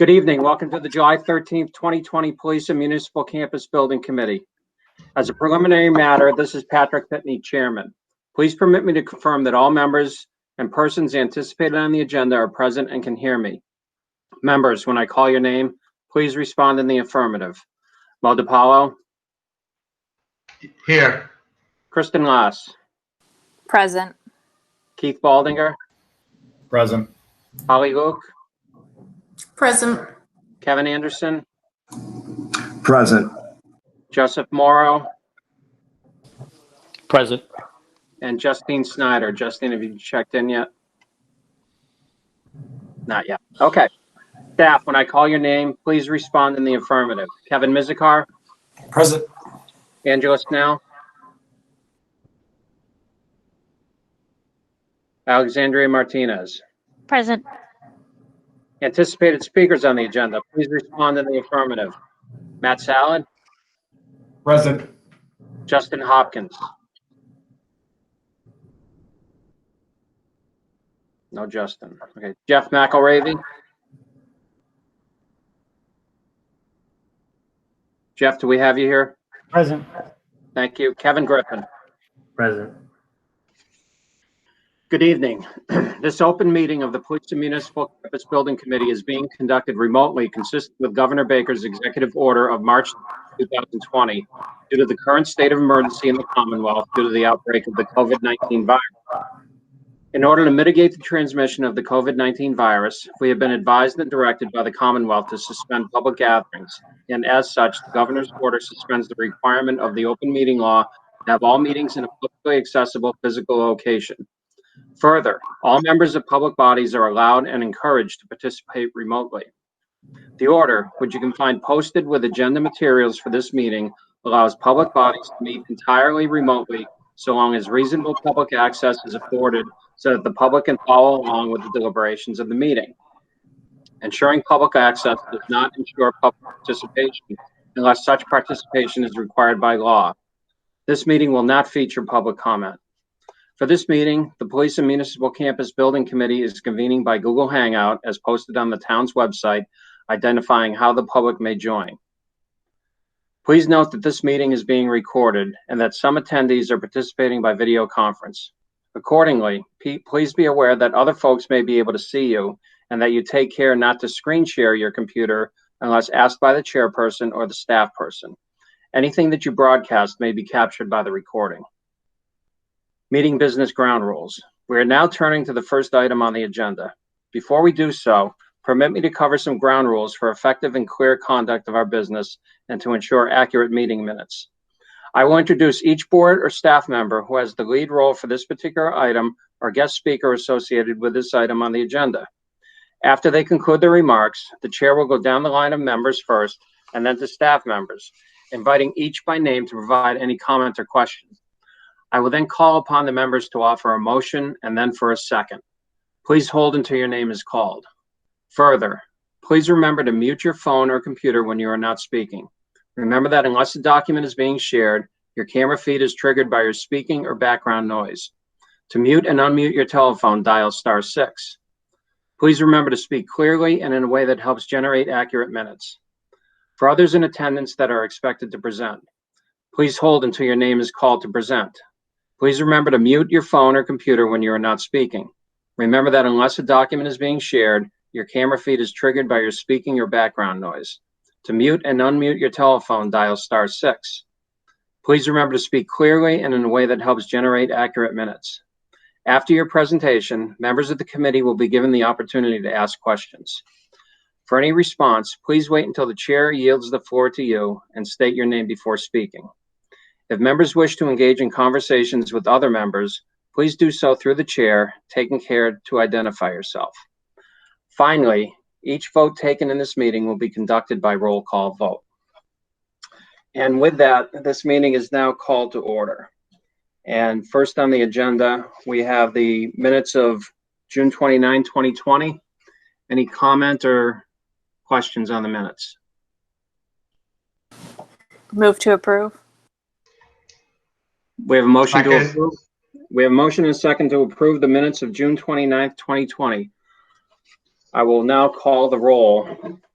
Good evening. Welcome to the July 13th, 2020 Police and Municipal Campus Building Committee. As a preliminary matter, this is Patrick Pitney, Chairman. Please permit me to confirm that all members and persons anticipated on the agenda are present and can hear me. Members, when I call your name, please respond in the affirmative. Mo DiPaolo? Here. Kristen Lass? Present. Keith Baldinger? Present. Holly Luke? Present. Kevin Anderson? Present. Joseph Morrow? Present. And Justine Snyder. Justine, have you checked in yet? Not yet. Okay. Staff, when I call your name, please respond in the affirmative. Kevin Mizikar? Present. Angela Snell? Alexandria Martinez? Present. Anticipated speakers on the agenda, please respond in the affirmative. Matt Salad? Present. Justin Hopkins? No Justin. Okay. Jeff McElravy? Jeff, do we have you here? Present. Thank you. Kevin Griffin? Present. Good evening. This open meeting of the Police and Municipal Campus Building Committee is being conducted remotely, consistent with Governor Baker's executive order of March 2020, due to the current state of emergency in the Commonwealth due to the outbreak of the COVID-19 virus. In order to mitigate the transmission of the COVID-19 virus, we have been advised and directed by the Commonwealth to suspend public gatherings, and as such, the Governor's order suspends the requirement of the open meeting law to have all meetings in a publicly accessible physical location. Further, all members of public bodies are allowed and encouraged to participate remotely. The order, which you can find posted with agenda materials for this meeting, allows public bodies to meet entirely remotely so long as reasonable public access is afforded so that the public can follow along with the deliberations of the meeting. Ensuring public access does not ensure public participation unless such participation is required by law. This meeting will not feature public comment. For this meeting, the Police and Municipal Campus Building Committee is convening by Google Hangout as posted on the town's website, identifying how the public may join. Please note that this meeting is being recorded and that some attendees are participating by video conference. Accordingly, please be aware that other folks may be able to see you and that you take care not to screen share your computer unless asked by the chairperson or the staff person. Anything that you broadcast may be captured by the recording. Meeting business ground rules. We are now turning to the first item on the agenda. Before we do so, permit me to cover some ground rules for effective and clear conduct of our business and to ensure accurate meeting minutes. I will introduce each board or staff member who has the lead role for this particular item or guest speaker associated with this item on the agenda. After they conclude their remarks, the chair will go down the line of members first and then to staff members, inviting each by name to provide any comment or questions. I will then call upon the members to offer a motion and then for a second. Please hold until your name is called. Further, please remember to mute your phone or computer when you are not speaking. Remember that unless a document is being shared, your camera feed is triggered by your speaking or background noise. To mute and unmute your telephone, dial *6. Please remember to speak clearly and in a way that helps generate accurate minutes. For others in attendance that are expected to present, please hold until your name is called to present. Please remember to mute your phone or computer when you are not speaking. Remember that unless a document is being shared, your camera feed is triggered by your speaking or background noise. To mute and unmute your telephone, dial *6. Please remember to speak clearly and in a way that helps generate accurate minutes. After your presentation, members of the committee will be given the opportunity to ask questions. For any response, please wait until the chair yields the floor to you and state your name before speaking. If members wish to engage in conversations with other members, please do so through the chair, taking care to identify yourself. Finally, each vote taken in this meeting will be conducted by roll call vote. And with that, this meeting is now called to order. And first on the agenda, we have the minutes of June 29, 2020. Any comment or questions on the minutes? Move to approve. We have a motion to Second. approve. We have a motion and a second to approve the minutes of June 29th, 2020. I will now call the roll.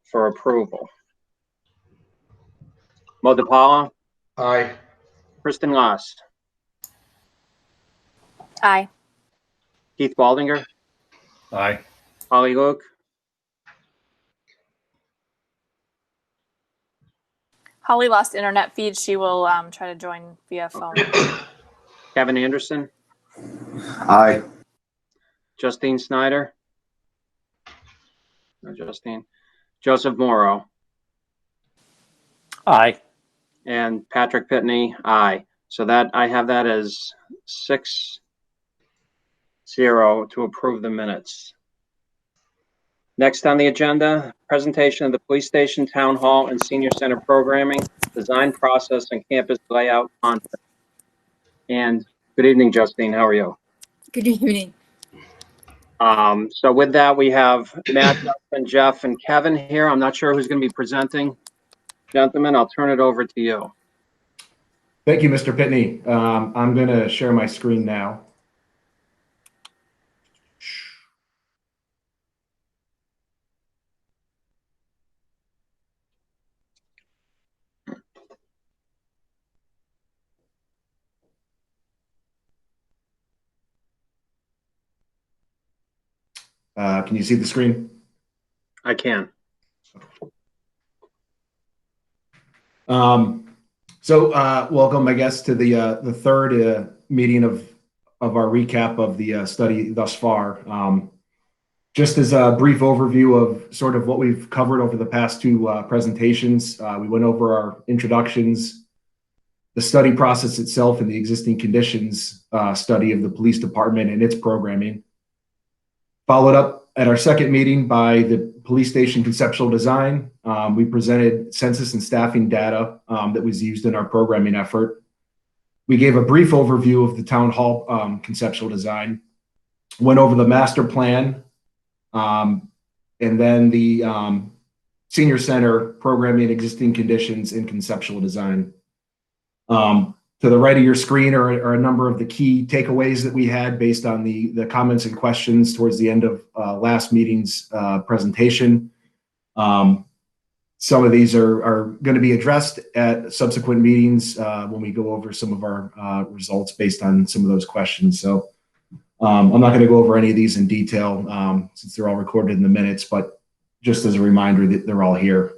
for approval. Mo DiPaolo, Aye. Kristen Lost, Aye. Keith Baldinger, Aye. Holly Luke, Holly lost internet feed. She will try to join via phone. Kevin Anderson, Aye. Justine Snyder, no Justine, Joseph Morrow, Aye. and Patrick Pitney, aye. So that I have that as 6-0 to approve the minutes. Next on the agenda, presentation of the police station, town hall, and senior center programming, design process, and campus layout content. And good evening, Justine. How are you? Good evening. So with that, we have Matt, Justin, Jeff, and Kevin here. I'm not sure who's going to be presenting. Gentlemen, I'll turn it over to you. Thank you, Mr. Pitney. I'm going to share my screen now. Can you see the screen? I can. Welcome, I guess, to the third meeting of our recap of the study thus far. Just as a brief overview of sort of what we've covered over the past two presentations, we went over our introductions, the study process itself, and the existing conditions study of the police department and its programming. Followed up at our second meeting by the police station conceptual design. We presented census and staffing data that was used in our programming effort. We gave a brief overview of the town hall conceptual design, went over the master plan, and then the senior center programming, existing conditions, and conceptual design. To the right of your screen are a number of the key takeaways that we had based on the comments and questions towards the end of last meeting's presentation. Some of these are going to be addressed at subsequent meetings when we go over some of our results based on some of those questions. So I'm not going to go over any of these in detail since they're all recorded in the minutes, but just as a reminder that they're all here.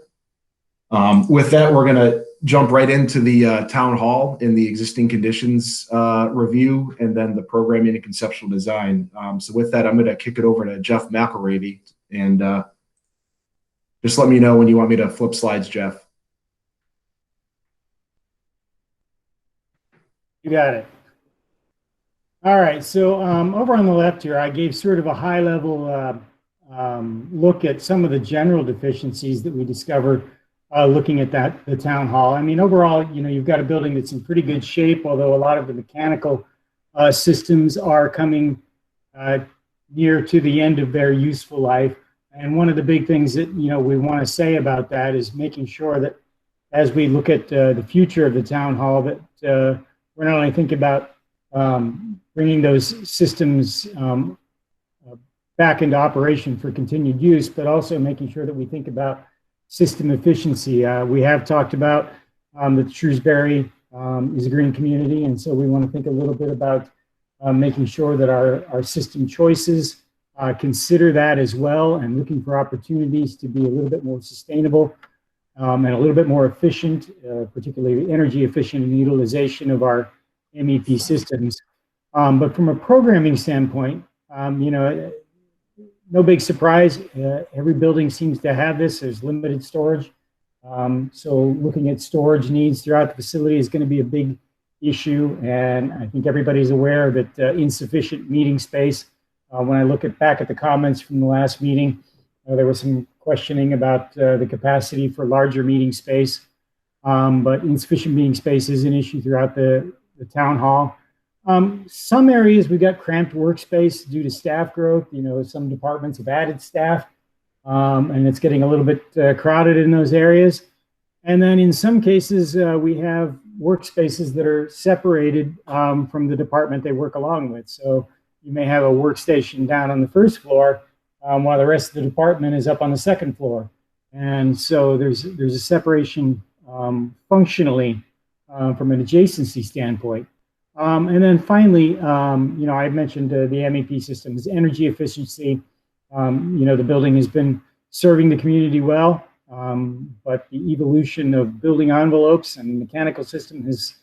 With that, we're going to jump right into the town hall in the existing conditions review, and then the programming and conceptual design. So with that, I'm going to kick it over to Jeff McElravy, and just let me know when you want me to flip slides, Jeff. You got it. All right, so over on the left here, I gave sort of a high-level look at some of the general deficiencies that we discovered looking at the town hall. I mean, overall, you know, you've got a building that's in pretty good shape, although a lot of the mechanical systems are coming near to the end of their useful life. And one of the big things that, you know, we want to say about that is making sure that as we look at the future of the town hall, that we're not only thinking about bringing those systems back into operation for continued use, but also making sure that we think about system efficiency. We have talked about that Shrewsbury is a green community, and so we want to think a little bit about making sure that our system choices consider that as well, and looking for opportunities to be a little bit more sustainable and a little bit more efficient, particularly energy efficient in utilization of our MEP systems. But from a programming standpoint, you know, no big surprise. Every building seems to have this. There's limited storage. So looking at storage needs throughout the facility is going to be a big issue. And I think everybody's aware that insufficient meeting space. When I look back at the comments from the last meeting, there was some questioning about the capacity for larger meeting space. But insufficient meeting space is an issue throughout the town hall. Some areas we got cramped workspace due to staff growth. You know, some departments have added staff, and it's getting a little bit crowded in those areas. And then in some cases, we have workspaces that are separated from the department they work along with. So you may have a workstation down on the first floor while the rest of the department is up on the second floor. And so there's a separation functionally from an adjacency standpoint. And then finally, I mentioned the MEP systems, energy efficiency. The building has been serving the community well, but the evolution of building envelopes and the mechanical system has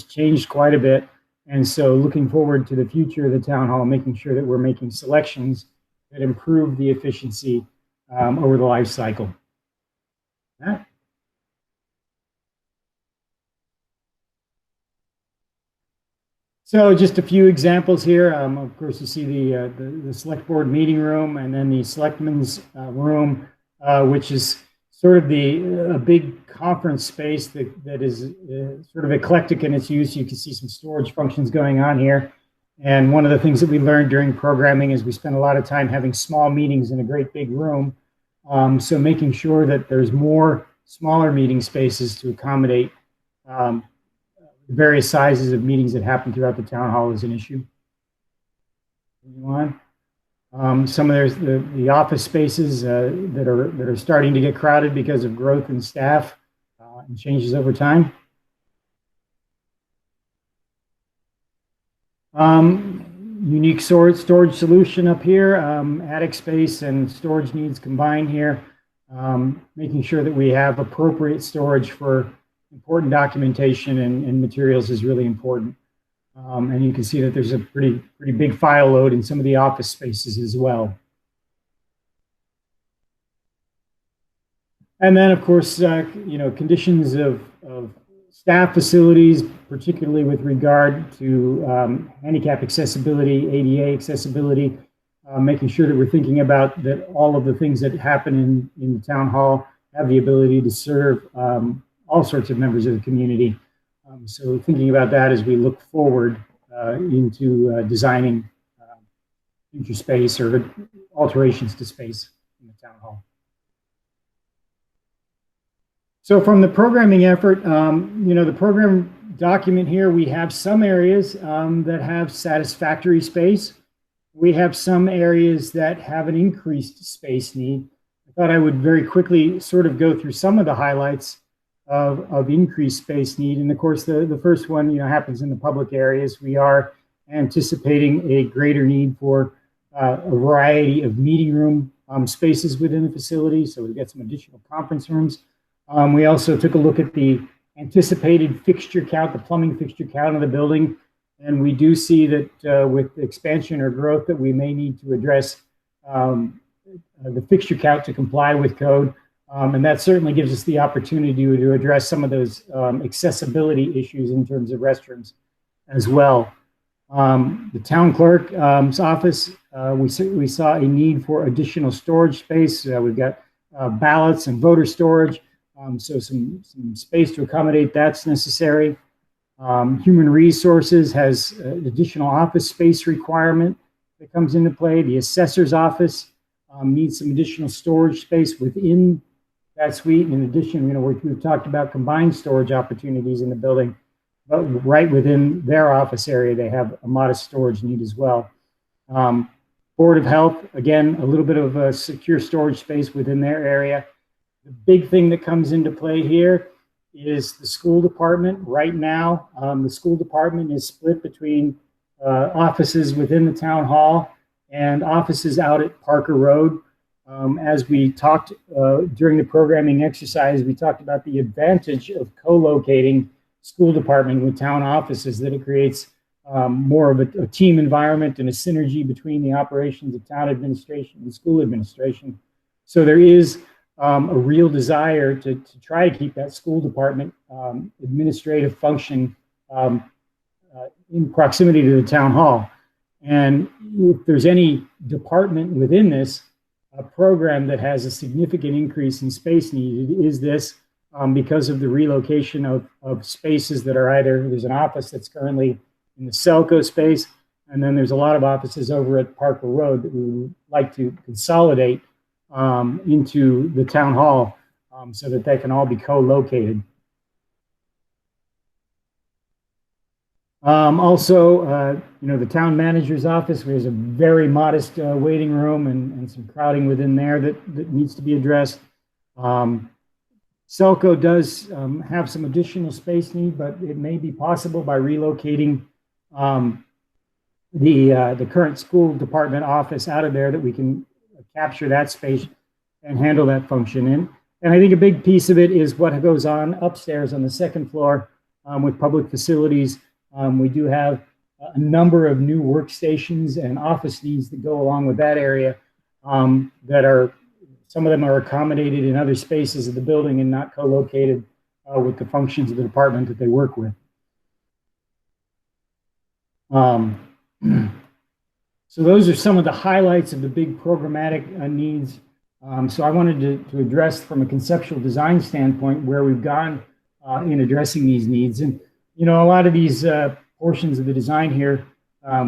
changed quite a bit. And so looking forward to the future of the town hall, making sure that we're making selections that improve the efficiency over the life cycle. Yeah. So just a few examples here. Of course, you see the select board meeting room, and then the selectmen's room, which is sort of a big conference space that is sort of eclectic in its use. You can see some storage functions going on here. And one of the things that we learned during programming is we spend a lot of time having small meetings in a great big room. So making sure that there's more smaller meeting spaces to accommodate various sizes of meetings that happen throughout the town hall is an issue. Some of the office spaces that are starting to get crowded because of growth in staff and changes over time. Unique storage solution up here, attic space and storage needs combined here. Making sure that we have appropriate storage for important documentation and materials is really important. And you can see that there's a pretty big file load in some of the office spaces as well. And then, of course, conditions of staff facilities, particularly with regard to handicap accessibility, ADA accessibility, making sure that we're thinking about that all of the things that happen in the town hall have the ability to serve all sorts of members of the community. So thinking about that as we look forward into designing future space or alterations to space in the town hall. So from the programming effort, the program document here, we have some areas that have satisfactory space. We have some areas that have an increased space need. I thought I would very quickly sort of go through some of the highlights of increased space need. And of course, the first one, happens in the public areas. We are anticipating a greater need for a variety of meeting room spaces within the facility. So we've got some additional conference rooms. We also took a look at the anticipated fixture count, the plumbing fixture count of the building. And we do see that with expansion or growth that we may need to address the fixture count to comply with code. And that certainly gives us the opportunity to address some of those accessibility issues in terms of restrooms as well. The town clerk's office, we saw a need for additional storage space. We've got ballots and voter storage, so some space to accommodate that's necessary. Human resources has an additional office space requirement that comes into play. The assessor's office needs some additional storage space within that suite. In addition, we've talked about combined storage opportunities in the building, but right within their office area, they have a modest storage need as well. Board of Health, again, a little bit of a secure storage space within their area. The big thing that comes into play here is the school department. Right now, the school department is split between offices within the town hall and offices out at Parker Road. As we talked during the programming exercise, we talked about the advantage of co-locating school department with town offices, that it creates more of a team environment and a synergy between the operations of town administration and school administration. So there is a real desire to try to keep that school department administrative function in proximity to the town hall. And if there's any department within this program that has a significant increase in space needed, is this because of the relocation of spaces that are either, there's an office that's currently in the Selco space, and then there's a lot of offices over at Parker Road that we would like to consolidate into the town hall so that they can all be co-located. Also, the town manager's office, there's a very modest waiting room and some crowding within there that needs to be addressed. Selco does have some additional space need, but it may be possible by relocating the current school department office out of there that we can capture that space and handle that function. And I think a big piece of it is what goes on upstairs on the second floor with public facilities. We do have a number of new workstations and office needs that go along with that area that are, some of them are accommodated in other spaces of the building and not co-located with the functions of the department that they work with. So those are some of the highlights of the big programmatic needs. So I wanted to address from a conceptual design standpoint where we've gone in addressing these needs. And, you know, a lot of these portions of the design here,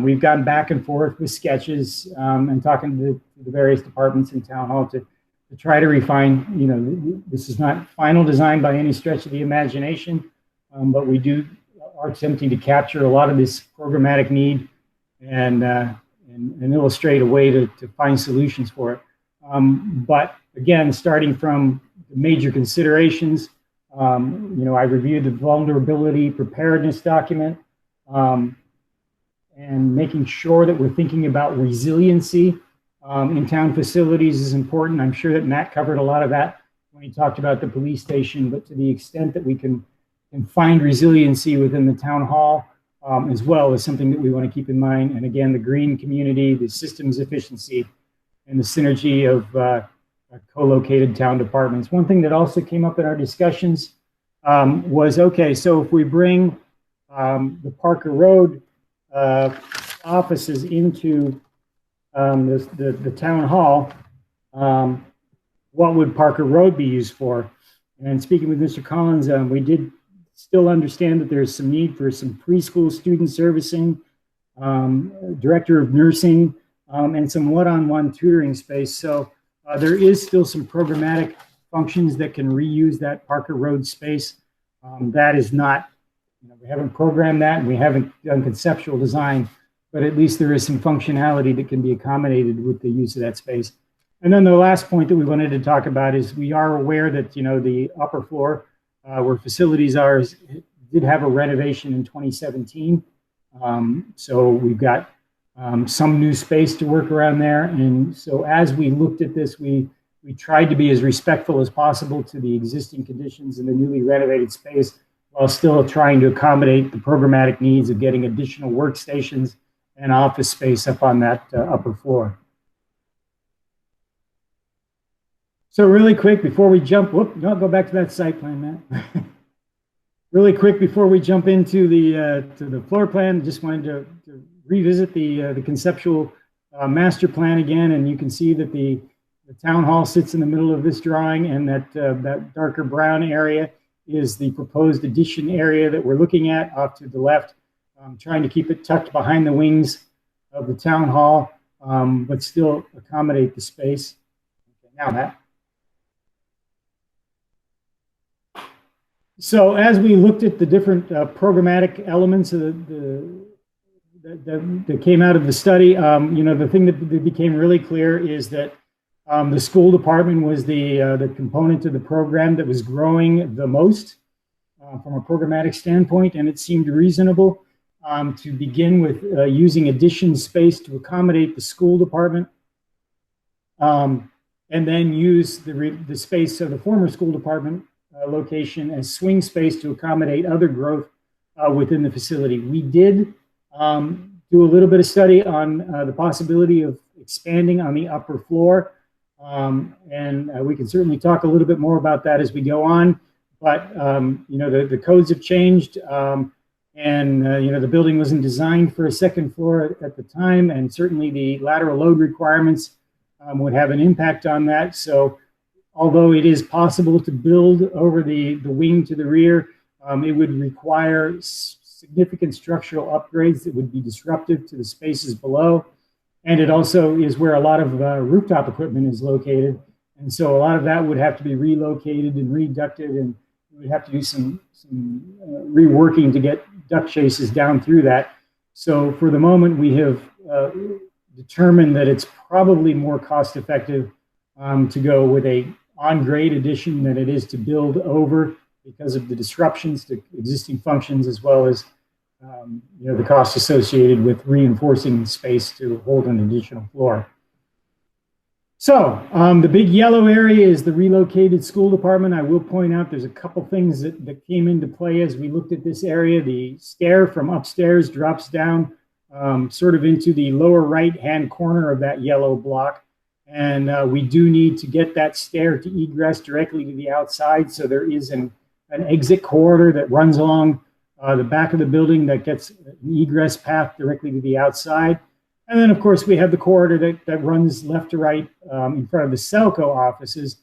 we've gone back and forth with sketches and talking to the various departments in Town Hall to try to refine. You know, this is not final design by any stretch of the imagination, but we are attempting to capture a lot of this programmatic need and illustrate a way to find solutions for it. But again, starting from the major considerations, you know, I reviewed the vulnerability preparedness document and making sure that we're thinking about resiliency in town facilities is important. I'm sure that Matt covered a lot of that when he talked about the police station, but to the extent that we can find resiliency within the town hall as well is something that we want to keep in mind. And again, the green community, the systems efficiency, and the synergy of co-located town departments. One thing that also came up in our discussions was, okay, so if we bring the Parker Road offices into the town hall, what would Parker Road be used for? And speaking with Mr. Collins, we did still understand that there's some need for some preschool student servicing, director of nursing, and some one-on-one tutoring space. So there is still some programmatic functions that can reuse that Parker Road space. That is not, you know, we haven't programmed that and we haven't done conceptual design, but at least there is some functionality that can be accommodated with the use of that space. And then the last point that we wanted to talk about is we are aware that, you know, the upper floor where facilities are did have a renovation in 2017. So we've got some new space to work around there. And so as we looked at this, we tried to be as respectful as possible to the existing conditions in the newly renovated space while still trying to accommodate the programmatic needs of getting additional workstations and office space up on that upper floor. So really quick before we jump, no, go back to that site plan, Matt. Really quick before we jump into the floor plan, just wanted to revisit the conceptual master plan again, and you can see that the town hall sits in the middle of this drawing, and that darker brown area is the proposed addition area that we're looking at off to the left. Trying to keep it tucked behind the wings of the town hall, but still accommodate the space. Okay, now Matt. So as we looked at the different programmatic elements of that came out of the study, you know, the thing that became really clear is that the school department was the component of the program that was growing the most from a programmatic standpoint, and it seemed reasonable to begin with using addition space to accommodate the school department, and then use the space of the former school department location as swing space to accommodate other growth within the facility. We did do a little bit of study on the possibility of expanding on the upper floor, and we can certainly talk a little bit more about that as we go on. But you know, the codes have changed, and you know, the building wasn't designed for a second floor at the time, and certainly the lateral load requirements would have an impact on that. So although it is possible to build over the wing to the rear, it would require significant structural upgrades that would be disruptive to the spaces below. And it also is where a lot of rooftop equipment is located. And so a lot of that would have to be relocated and reducted, and we would have to do some reworking to get duct chases down through that. So for the moment, we have determined that it's probably more cost effective to go with a on-grade addition than it is to build over because of the disruptions to existing functions, as well as the cost associated with reinforcing space to hold an additional floor. So the big yellow area is the relocated school department. I will point out there's a couple things that came into play as we looked at this area. The stair from upstairs drops down sort of into the lower right-hand corner of that yellow block. And we do need to get that stair to egress directly to the outside. So there is an exit corridor that runs along the back of the building that gets an egress path directly to the outside. And then, of course, we have the corridor that runs left to right in front of the Selco offices.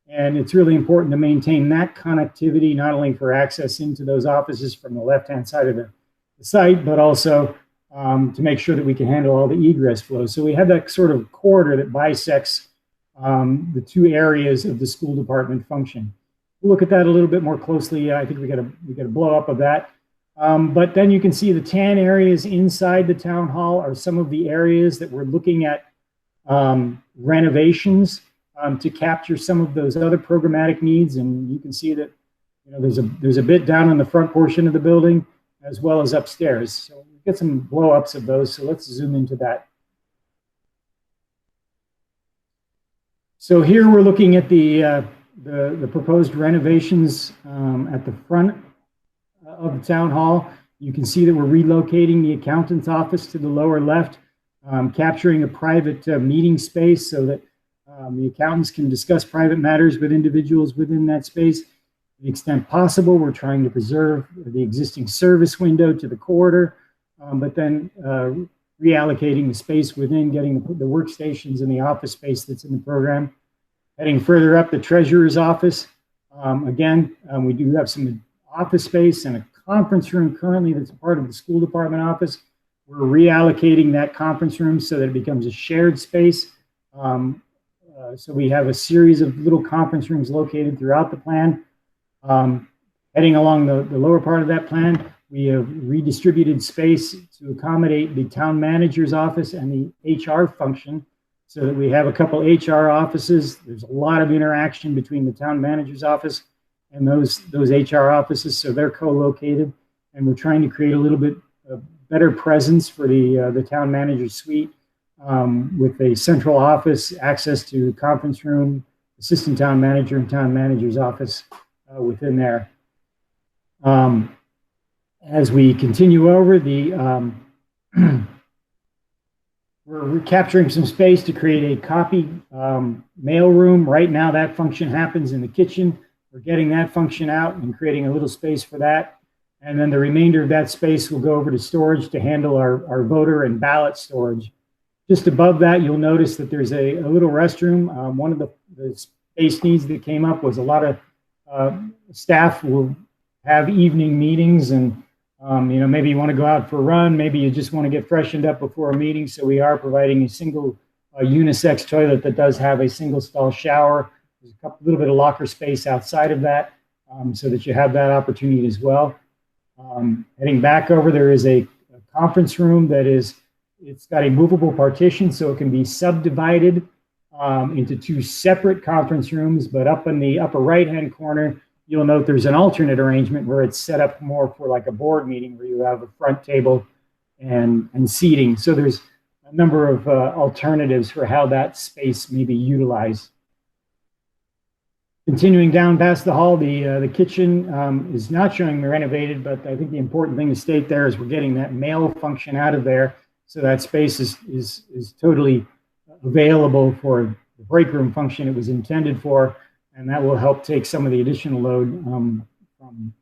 And it's really important to maintain that connectivity, not only for access into those offices from the left-hand side of the site, but also to make sure that we can handle all the egress flow. So we have that sort of corridor that bisects the two areas of the school department function. We'll look at that a little bit more closely. I think we got a blow up of that. But then you can see the tan areas inside the town hall are some of the areas that we're looking at renovations to capture some of those other programmatic needs. And you can see that there's a bit down on the front portion of the building as well as upstairs. So we get some blow ups of those. So let's zoom into that. So here we're looking at the proposed renovations at the front of the town hall. You can see that we're relocating the accountant's office to the lower left, capturing a private meeting space so that the accountants can discuss private matters with individuals within that space. To the extent possible, we're trying to preserve the existing service window to the corridor, but then reallocating the space within, getting the workstations and the office space that's in the program. Heading further up, the treasurer's office. Again, we do have some office space and a conference room currently that's part of the school department office. We're reallocating that conference room so that it becomes a shared space. So we have a series of little conference rooms located throughout the plan. Heading along the lower part of that plan, we have redistributed space to accommodate the town manager's office and the HR function, so that we have a couple HR offices. There's a lot of interaction between the town manager's office and those HR offices, so they're co-located, and we're trying to create a little bit of better presence for the town manager's suite with a central office, access to conference room, assistant town manager, and town manager's office within there. As we continue over, we're capturing some space to create a copy mail room. Right now, that function happens in the kitchen. We're getting that function out and creating a little space for that. And then the remainder of that space will go over to storage to handle our voter and ballot storage. Just above that, you'll notice that there's a little restroom. One of the space needs that came up was a lot of staff will have evening meetings, and maybe you want to go out for a run, maybe you just want to get freshened up before a meeting. So we are providing a single unisex toilet that does have a single stall shower. There's a little bit of locker space outside of that, so that you have that opportunity as well. Heading back over, there is a conference room that it's got a movable partition, so it can be subdivided into two separate conference rooms. But up in the upper right-hand corner, you'll note there's an alternate arrangement where it's set up more for like a board meeting, where you have a front table and seating. So there's a number of alternatives for how that space may be utilized. Continuing down past the hall, the kitchen is not showing renovated, but I think the important thing to state there is we're getting that mail function out of there, so that space is totally available for the break room function it was intended for, and that will help take some of the additional load from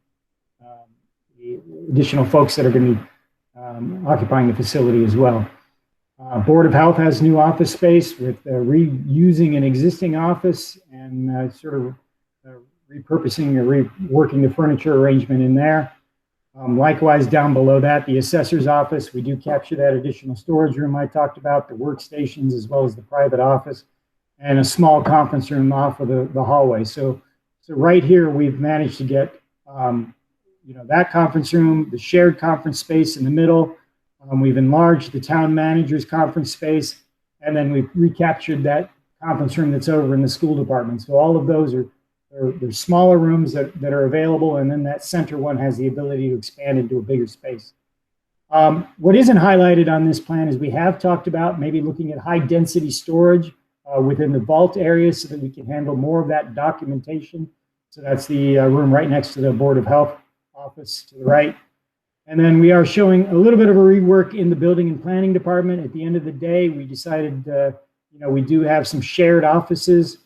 the additional folks that are going to be occupying the facility as well. Board of Health has new office space with reusing an existing office and sort of repurposing or reworking the furniture arrangement in there. Likewise, down below that, the assessor's office, we do capture that additional storage room I talked about, the workstations, as well as the private office, and a small conference room off of the hallway. So right here, we've managed to get that conference room, the shared conference space in the middle. We've enlarged the town manager's conference space, and then we've recaptured that conference room that's over in the school department. So all of those are they're smaller rooms that are available, and then that center one has the ability to expand into a bigger space. What isn't highlighted on this plan is we have talked about maybe looking at high density storage within the vault area so that we can handle more of that documentation. So that's the room right next to the Board of Health office to the right. And then we are showing a little bit of a rework in the building and planning department. At the end of the day, we decided, we do have some shared offices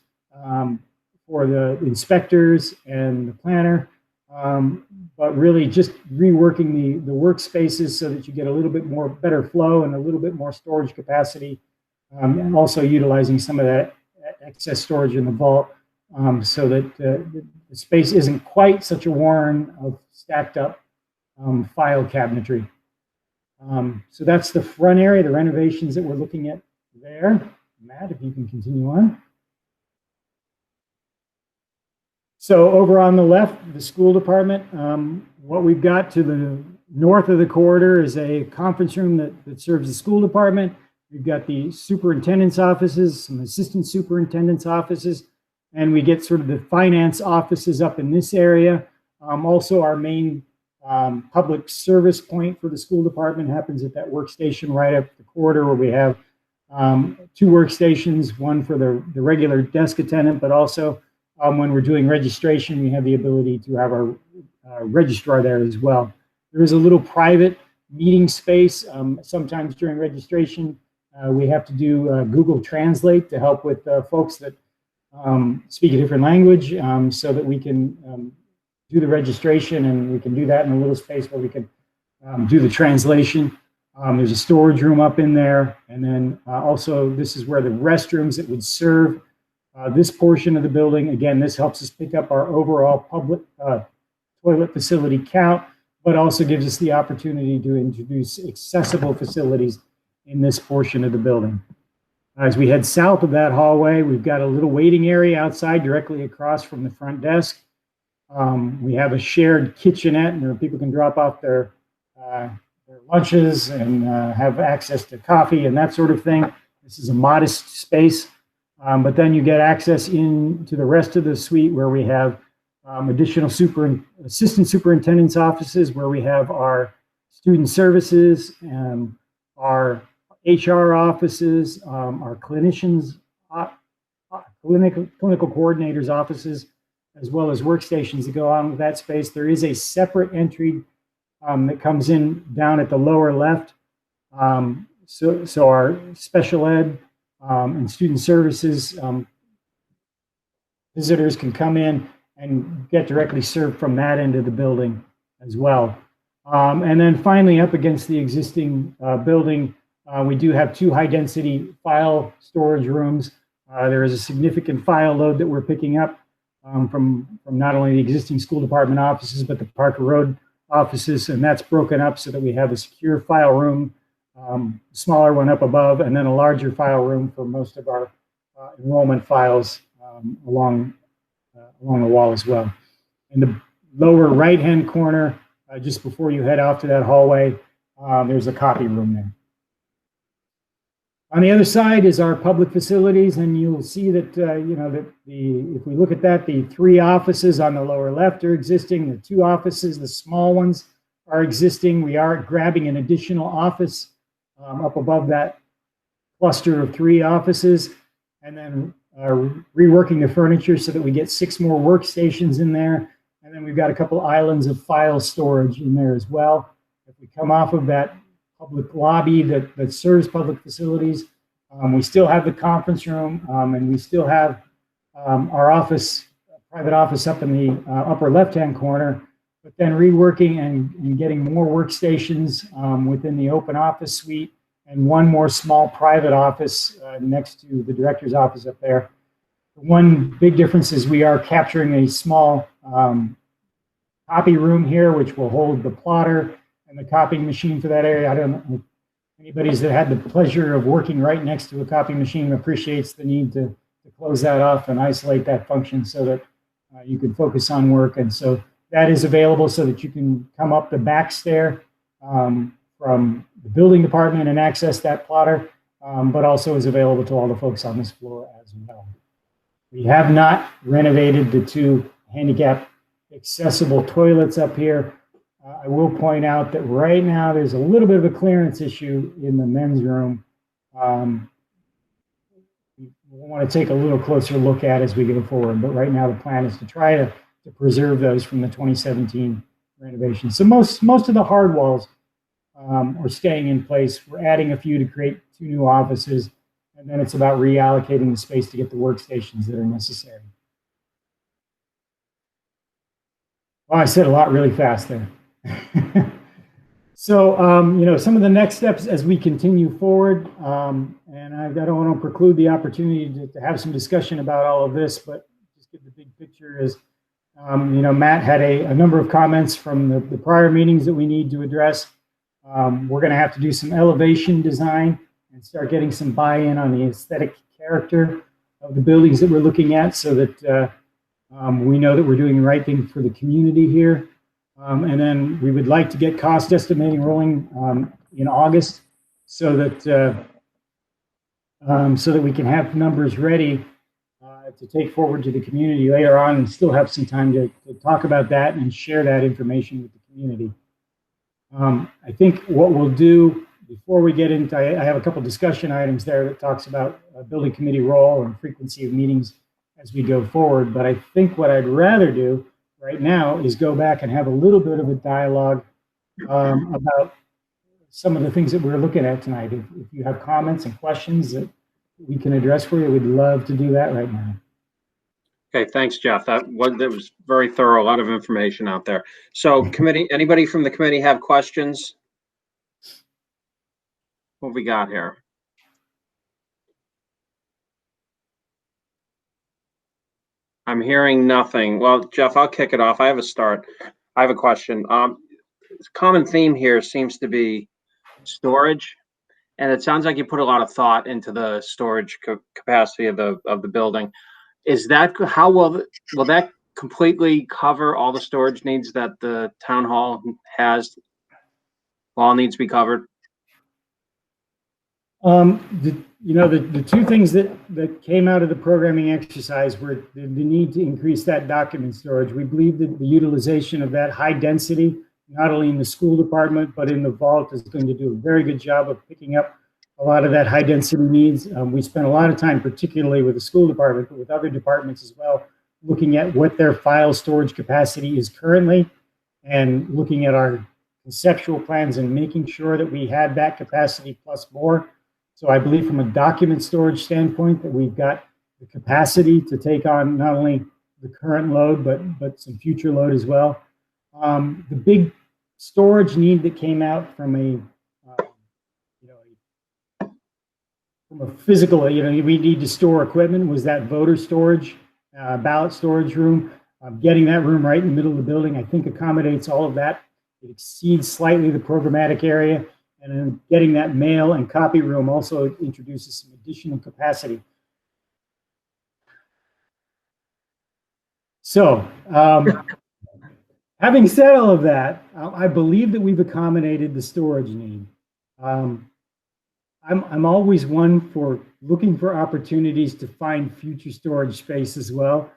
for the inspectors and the planner, but really just reworking the workspaces so that you get a little bit more better flow and a little bit more storage capacity, and also utilizing some of that excess storage in the vault so that the space isn't quite such a warren of stacked up file cabinetry. So that's the front area, the renovations that we're looking at there. Matt, if you can continue on. So over on the left, the school department, what we've got to the north of the corridor is a conference room that serves the school department. We've got the superintendent's offices, some assistant superintendent's offices, and we get sort of the finance offices up in this area. Also, our main public service point for the school department happens at that workstation right up the corridor where we have 2 workstations, one for the regular desk attendant, but also when we're doing registration, we have the ability to have our registrar there as well. There is a little private meeting space. Sometimes during registration, we have to do Google Translate to help with folks that speak a different language so that we can do the registration, and we can do that in a little space where we can do the translation. There's a storage room up in there, and then also this is where the restrooms that would serve this portion of the building. Again, this helps us pick up our overall public toilet facility count, but also gives us the opportunity to introduce accessible facilities in this portion of the building. As we head south of that hallway, we've got a little waiting area outside directly across from the front desk. We have a shared kitchenette where people can drop off their lunches and have access to coffee and that sort of thing. This is a modest space, but then you get access into the rest of the suite where we have additional assistant superintendent's offices, where we have our student services, our HR offices, our clinicians, clinical coordinators offices, as well as workstations that go on with that space. There is a separate entry that comes in down at the lower left. So our special ed and student services visitors can come in and get directly served from that end of the building as well. And then finally, up against the existing building, we do have 2 high-density file storage rooms. There is a significant file load that we're picking up from not only the existing school department offices, but the Parker Road offices, and that's broken up so that we have a secure file room, smaller one up above, and then a larger file room for most of our enrollment files along the wall as well. In the lower right-hand corner, just before you head off to that hallway, there's a copy room there. On the other side is our public facilities, and you'll see that, if we look at that, the 3 offices on the lower left are existing. The 2 offices, the small ones, are existing. We are grabbing an additional office up above that cluster of 3 offices, and then reworking the furniture so that we get 6 more workstations in there. And then we've got a couple islands of file storage in there as well. If we come off of that public lobby that serves public facilities, we still have the conference room, and we still have our private office up in the upper left-hand corner, but then reworking and getting more workstations within the open office suite, and 1 more small private office next to the director's office up there. One big difference is we are capturing a small copy room here, which will hold the plotter and the copying machine for that area. I don't know if anybody's that had the pleasure of working right next to a copy machine appreciates the need to close that off and isolate that function so that you can focus on work. And so that is available so that you can come up the back stair from the building department and access that plotter. but also is available to all the folks on this floor as well. We have not renovated the 2 handicap accessible toilets up here. I will point out that right now there's a little bit of a clearance issue in the men's room. We want to take a little closer look at as we go forward, but right now the plan is to try to preserve those from the 2017 renovation. So most of the hard walls are staying in place. We're adding a few to create 2 new offices, and then it's about reallocating the space to get the workstations that are necessary. Well, I said a lot really fast there. So, some of the next steps as we continue forward, and I don't want to preclude the opportunity to have some discussion about all of this, but just give the big picture is, Matt had a number of comments from the prior meetings that we need to address. We're going to have to do some elevation design and start getting some buy-in on the aesthetic character of the buildings that we're looking at, so that we know that we're doing the right thing for the community here. And then we would like to get cost estimating rolling in August, so that we can have numbers ready to take forward to the community later on, and still have some time to talk about that and share that information with the community. I think what we'll do before we get into, I have a couple discussion items there that talks about building committee role and frequency of meetings as we go forward. But I think what I'd rather do right now is go back and have a little bit of a dialogue about some of the things that we're looking at tonight. If you have comments and questions that we can address for you, we'd love to do that right now. Okay, thanks, Jeff. That was very thorough, a lot of information out there. So committee, anybody from the committee have questions? What we got here? I'm hearing nothing. Well, Jeff, I'll kick it off. I have a start. I have a question. Common theme here seems to be storage, and it sounds like you put a lot of thought into the storage capacity of the building. Is that, how will that completely cover all the storage needs that the town hall has? All needs to be covered? The 2 things that came out of the programming exercise were the need to increase that document storage. We believe that the utilization of that high density, not only in the school department, but in the vault, is going to do a very good job of picking up a lot of that high density needs. We spent a lot of time, particularly with the school department, but with other departments as well, looking at what their file storage capacity is currently, and looking at our conceptual plans and making sure that we had that capacity plus more. So I believe from a document storage standpoint that we've got the capacity to take on not only the current load, but some future load as well. The big storage need that came out from a physical, we need to store equipment, was that voter storage, ballot storage room. Getting that room right in the middle of the building, I think, accommodates all of that. It exceeds slightly the programmatic area. And then getting that mail and copy room also introduces some additional capacity. So, having said all of that, I believe that we've accommodated the storage need. I'm always one for looking for opportunities to find future storage space as well.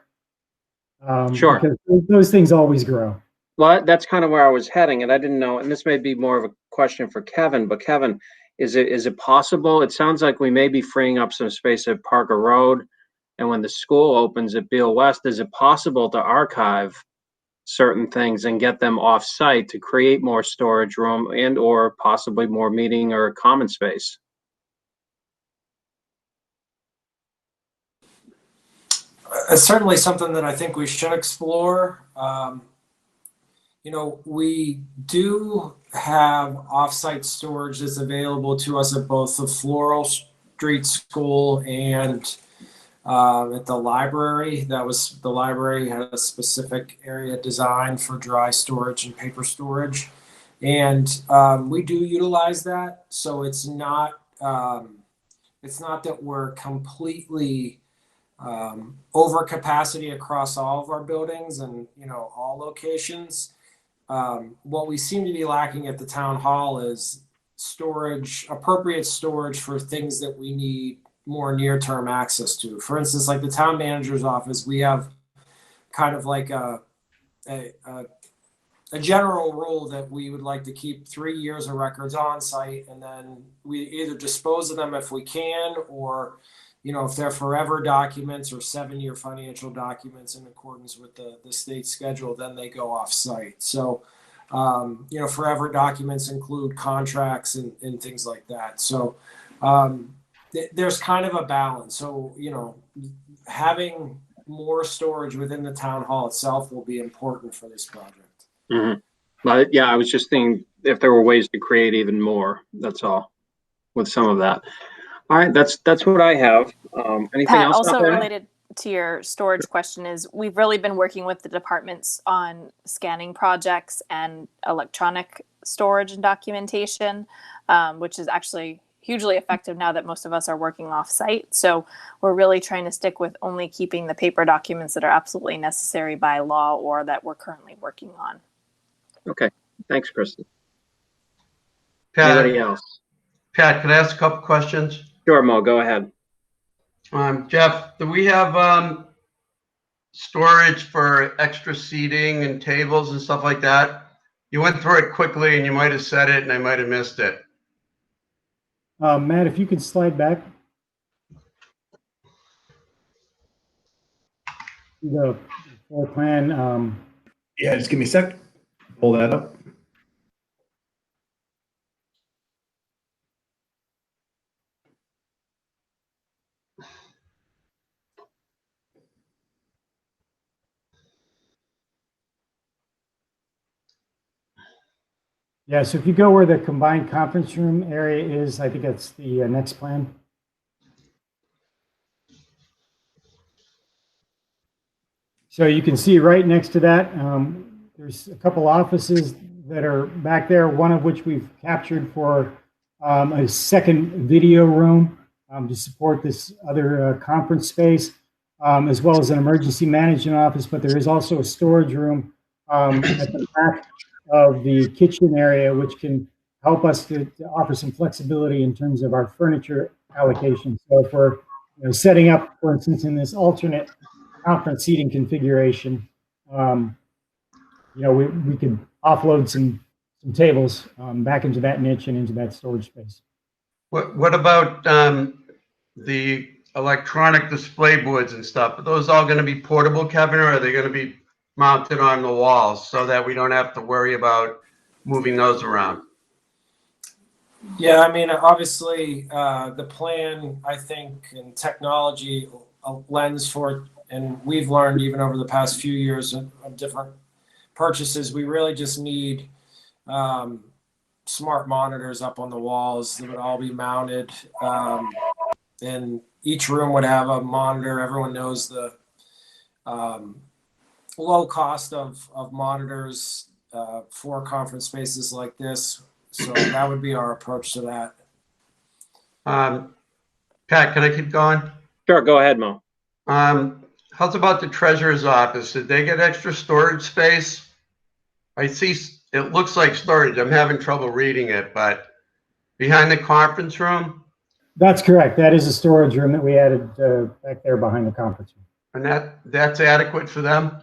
Sure. Because those things always grow. Well, that's kind of where I was heading, and I didn't know, and this may be more of a question for Kevin, but Kevin, is it possible? It sounds like we may be freeing up some space at Parker Road, and when the school opens at Beale West, is it possible to archive certain things and get them off-site to create more storage room and or possibly more meeting or common space? It's certainly something that I think we should explore. We do have off-site storage that's available to us at both the Floral Street School and at the library. The library had a specific area designed for dry storage and paper storage. And we do utilize that. So it's not that we're completely over capacity across all of our buildings and, all locations. What we seem to be lacking at the town hall is storage, appropriate storage for things that we need more near-term access to. For instance, like the town manager's office, we have kind of like a general rule that we would like to keep 3 years of records on site, and then we either dispose of them if we can, or, you know, if they're forever documents or 7-year financial documents in accordance with the state schedule, then they go off site. So, you know, forever documents include contracts and things like that. So there's kind of a balance. So, you know, having more storage within the town hall itself will be important for this project. Mm-hmm. But yeah, I was just thinking if there were ways to create even more, that's all, with some of that. All right, that's what I have. Anything Pat, else? also related to your storage question is we've really been working with the departments on scanning projects and electronic storage and documentation, which is actually hugely effective now that most of us are working off site. So we're really trying to stick with only keeping the paper documents that are absolutely necessary by law or that we're currently working on. Okay, thanks, Kristen. Pat, Anybody else? Pat, can I ask a couple questions? Sure, Mo, go ahead. Jeff, do we have storage for extra seating and tables and stuff like that? You went through it quickly and you might have said it and I might have missed it. Matt, if you could slide back. The floor plan. Yeah, just give me a sec. Pull that up. Yeah, so if you go where the combined conference room area is, I think that's the next plan. So you can see right next to that, there's a couple offices that are back there, one of which we've captured for a second video room to support this other conference space, as well as an emergency management office, but there is also a storage room at the back of the kitchen area, which can help us to offer some flexibility in terms of our furniture allocation. So if we're setting up, for instance, in this alternate conference seating configuration, we could offload some tables back into that niche and into that storage space. What about the electronic display boards and stuff? Are those all going to be portable, Kevin, or are they going to be mounted on the walls so that we don't have to worry about moving those around? Yeah, I mean, obviously, the plan, I think, and technology lends for, and we've learned even over the past few years of different purchases, we really just need smart monitors up on the walls that would all be mounted. And each room would have a monitor. Everyone knows the low cost of monitors for conference spaces like this. So that would be our approach to that. Pat, can I keep going? Sure, go ahead, Mo. How's about the treasurer's office? Did they get extra storage space? I see it looks like storage. I'm having trouble reading it, but behind the conference room? That's correct. That is a storage room that we added back there behind the conference room. And that's adequate for them?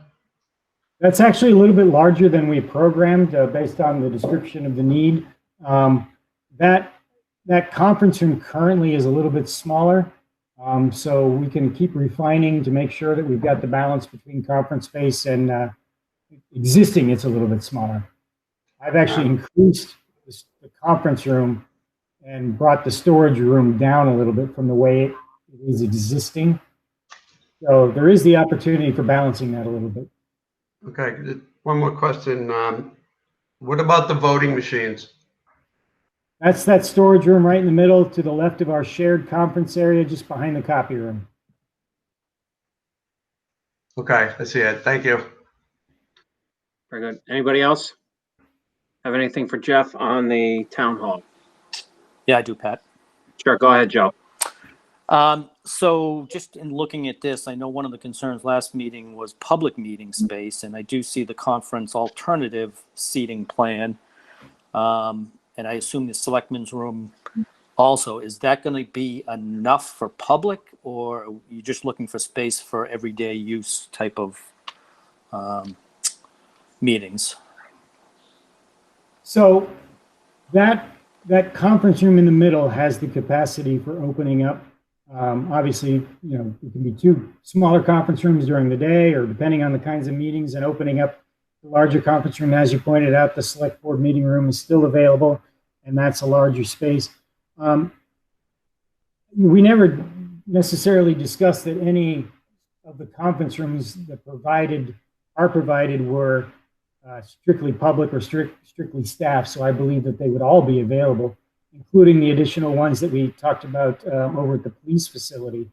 That's actually a little bit larger than we programmed based on the description of the need. That conference room currently is a little bit smaller, so we can keep refining to make sure that we've got the balance between conference space and existing. It's a little bit smaller. I've actually increased the conference room and brought the storage room down a little bit from the way it is existing. So there is the opportunity for balancing that a little bit. Okay, one more question. What about the voting machines? That's that storage room right in the middle to the left of our shared conference area, just behind the copy room. Okay, I see it. Thank you. Very good. Anybody else have anything for Jeff on the town hall? Yeah, I do, Pat. Sure, go ahead, Joe. So just in looking at this, I know one of the concerns last meeting was public meeting space, and I do see the conference alternative seating plan. and I assume the selectmen's room also, is that going to be enough for public, or are you just looking for space for everyday use type of meetings? So that conference room in the middle has the capacity for opening up. Obviously, you know, it can be 2 smaller conference rooms during the day, or depending on the kinds of meetings, and opening up the larger conference room. As you pointed out, the select board meeting room is still available, and that's a larger space. We never necessarily discussed that any of the conference rooms that are provided were strictly public or strictly staffed. So I believe that they would all be available, including the additional ones that we talked about over at the police facility.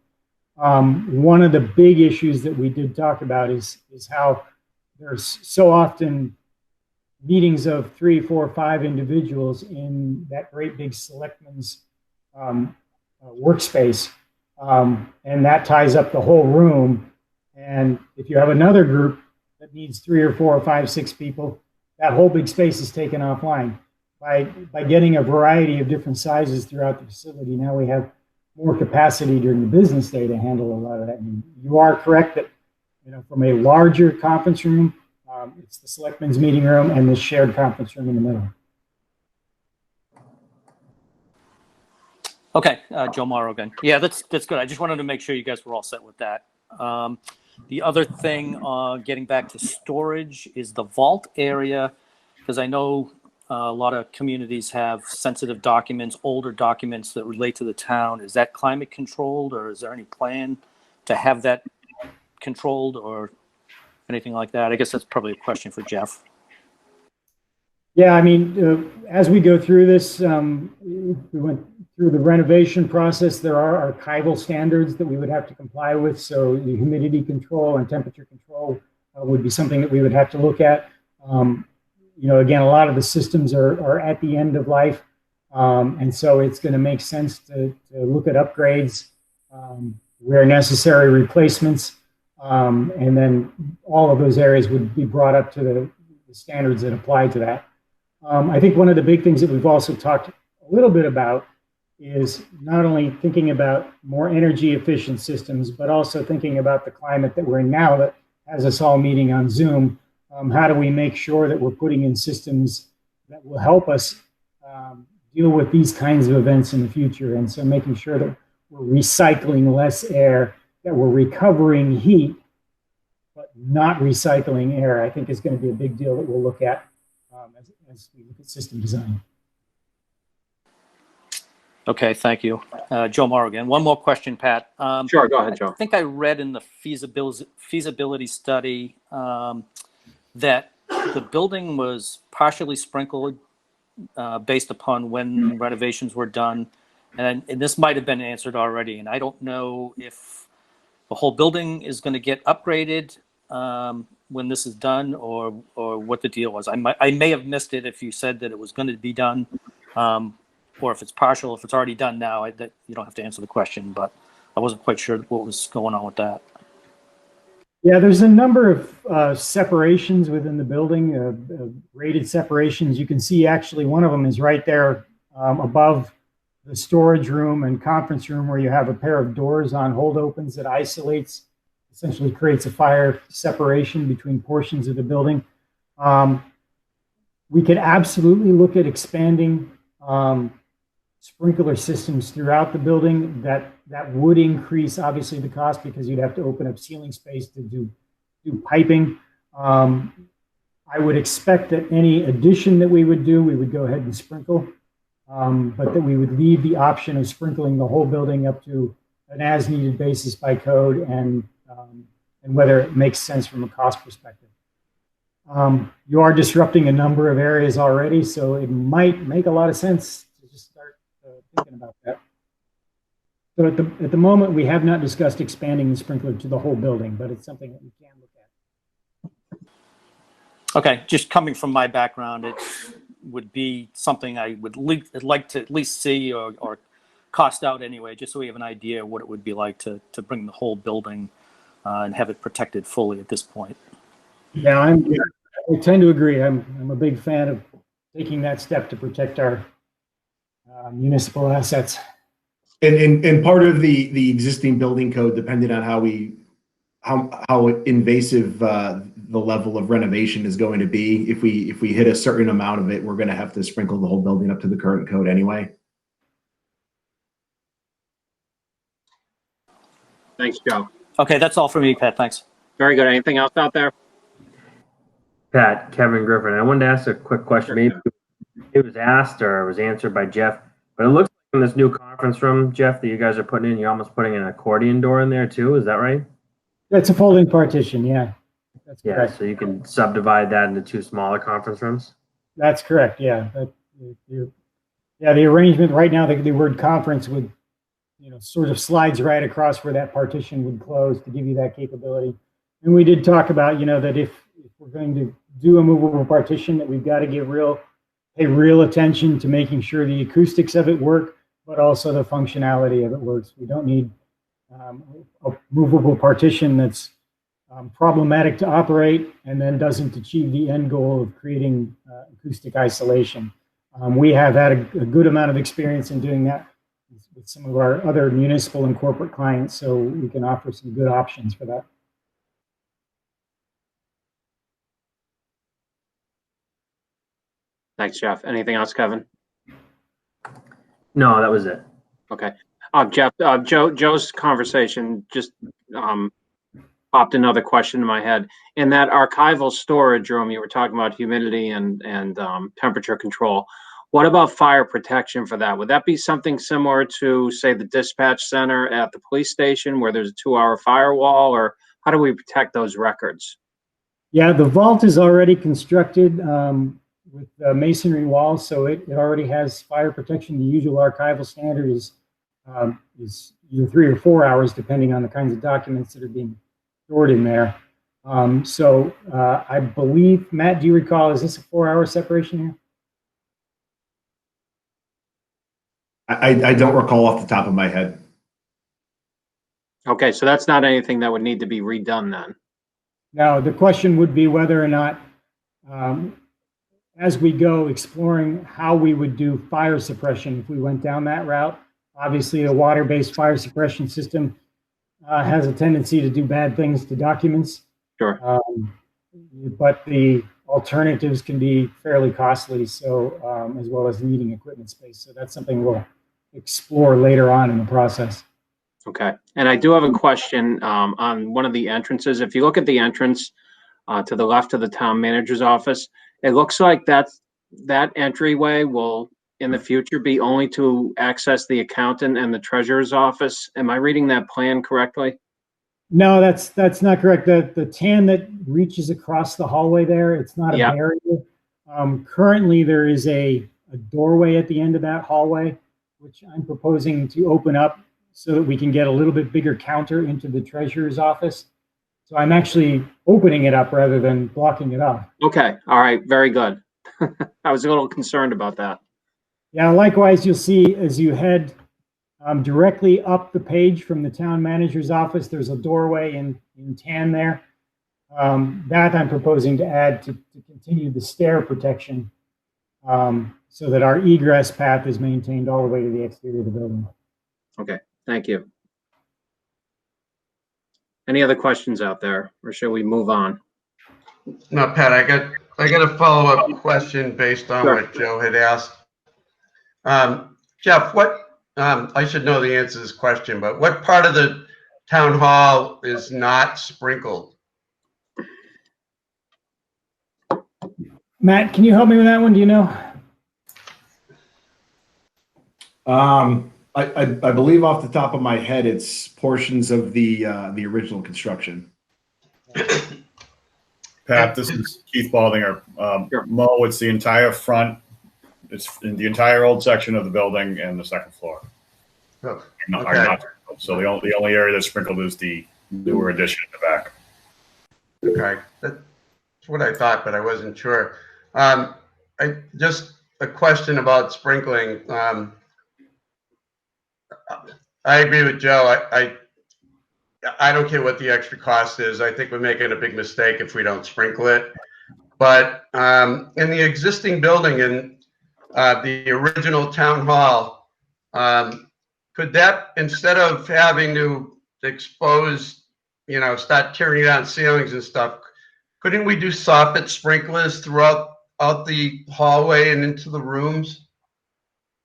One of the big issues that we did talk about is how there's so often meetings of 3, 4, 5 individuals in that great big selectmen's workspace, and that ties up the whole room. And if you have another group that needs 3 or 4 or 5, 6 people, that whole big space is taken offline. By getting a variety of different sizes throughout the facility, now we have more capacity during the business day to handle a lot of that. And you are correct that, you know, from a larger conference room, it's the selectmen's meeting room and the shared conference room in the middle. Okay, Joe Morrow again. Yeah, that's good. I just wanted to make sure you guys were all set with that. The other thing, getting back to storage, is the vault area, because I know a lot of communities have sensitive documents, older documents that relate to the town. Is that climate controlled, or is there any plan to have that controlled or anything like that? I guess that's probably a question for Jeff. Yeah, I mean, as we go through this, we went through the renovation process. There are archival standards that we would have to comply with. So the humidity control and temperature control would be something that we would have to look at. You know, again, a lot of the systems are at the end of life. And so it's going to make sense to look at upgrades, where necessary, replacements. And then all of those areas would be brought up to the standards that apply to that. I think one of the big things that we've also talked a little bit about is not only thinking about more energy efficient systems, but also thinking about the climate that we're in now that has us all meeting on Zoom. How do we make sure that we're putting in systems that will help us deal with these kinds of events in the future? And so making sure that we're recycling less air, that we're recovering heat, but not recycling air, I think is going to be a big deal that we'll look at as we look at system design. Okay, thank you. Joe Morrow again. One more question, Pat. Sure, go ahead, Joe. I think I read in the feasibility study that the building was partially sprinkled based upon when renovations were done. And this might have been answered already. And I don't know if the whole building is going to get upgraded when this is done, or what the deal was. I may have missed it if you said that it was going to be done, or if it's partial. If it's already done now, that you don't have to answer the question, but I wasn't quite sure what was going on with that. Yeah, there's a number of separations within the building, rated separations. You can see actually one of them is right there above the storage room and conference room, where you have a pair of doors on hold opens that isolates, essentially creates a fire separation between portions of the building. We could absolutely look at expanding sprinkler systems throughout the building. That would increase, obviously, the cost, because you'd have to open up ceiling space to do piping. I would expect that any addition that we would do, we would go ahead and sprinkle, but that we would leave the option of sprinkling the whole building up to an as-needed basis by code, and whether it makes sense from a cost perspective. You are disrupting a number of areas already, so it might make a lot of sense to just start thinking about that. So at the moment, we have not discussed expanding the sprinkler to the whole building, but it's something that we can look at. Okay, just coming from my background, it would be something I would like to at least see or cost out anyway, just so we have an idea of what it would be like to bring the whole building and have it protected fully at this point. Yeah, I tend to agree. I'm a big fan of taking that step to protect our municipal assets. And part of the existing building code, depending on how invasive the level of renovation is going to be, if we hit a certain amount of it, we're going to have to sprinkle the whole building up to the current code anyway. Thanks, Joe. Okay, that's all for me, Pat. Thanks. Very good. Anything else out there? Pat, Kevin Griffin. I wanted to ask a quick question. Sure, Maybe it was asked or was answered by Jeff, but it looks like in this new conference room, Jeff, that you guys are putting in, you're almost putting an accordion door in there too. Is that right? That's a folding partition, yeah. That's Yeah, correct. so you can subdivide that into two smaller conference rooms? That's correct, yeah. The arrangement right now, the word conference would, sort of slides right across where that partition would close to give you that capability. And we did talk about, that if we're going to do a movable partition, that we've got to pay real attention to making sure the acoustics of it work, but also the functionality of it works. We don't need a movable partition that's problematic to operate and then doesn't achieve the end goal of creating acoustic isolation. We have had a good amount of experience in doing that with some of our other municipal and corporate clients, so we can offer some good options for that. Thanks, Jeff. Anything else, Kevin? No, that was it. Okay. Jeff, Joe's conversation just popped another question in my head. In that archival storage room, you were talking about humidity and temperature control. What about fire protection for that? Would that be something similar to, say, the dispatch center at the police station where there's a 2-hour firewall, or how do we protect those records? Yeah, the vault is already constructed with masonry walls, so it already has fire protection. The usual archival standard is either 3 or 4 hours, depending on the kinds of documents that are being stored in there. I believe, Matt, do you recall, is this a 4-hour separation here? I don't recall off the top of my head. Okay, so that's not anything that would need to be redone then. Now, the question would be whether or not, as we go exploring how we would do fire suppression, if we went down that route. Obviously, a water-based fire suppression system has a tendency to do bad things to documents. Sure. But the alternatives can be fairly costly, so as well as needing equipment space. So that's something we'll explore later on in the process. Okay. And I do have a question on one of the entrances. If you look at the entrance to the left of the town manager's office, it looks like that entryway will in the future be only to access the accountant and the treasurer's office. Am I reading that plan correctly? No, that's not correct. The tan that reaches across the hallway there, it's not a barrier. Currently, there is a doorway at the end of that hallway, which I'm proposing to open up so that we can get a little bit bigger counter into the treasurer's office. So I'm actually opening it up rather than blocking it off. Okay. All right. Very good. I was a little concerned about that. Yeah, likewise, you'll see as you head directly up the page from the town manager's office, there's a doorway in tan there. That I'm proposing to add to continue the stair protection so that our egress path is maintained all the way to the exterior of the building. Okay. Thank you. Any other questions out there, or shall we move on? No, Pat, I got a follow-up question based on Sure. what Joe had asked. Jeff, I should know the answer to this question, but what part of the town hall is not sprinkled? Matt, can you help me with that one? Do you know? I believe off the top of my head, it's portions of the original construction. Pat, this is Keith Baldinger. Sure. Mo, it's the entire front. It's in the entire old section of the building and the second floor. Oh, Are not sprinkled. So the only area that's sprinkled is the newer addition in the back. Okay, that's what I thought, but I wasn't sure. Just a question about sprinkling. I agree with Joe. I don't care what the extra cost is. I think we're making a big mistake if we don't sprinkle it. But in the existing building, and the original town hall, could that, instead of having to expose, start tearing down ceilings and stuff, couldn't we do soffit sprinklers throughout the hallway and into the rooms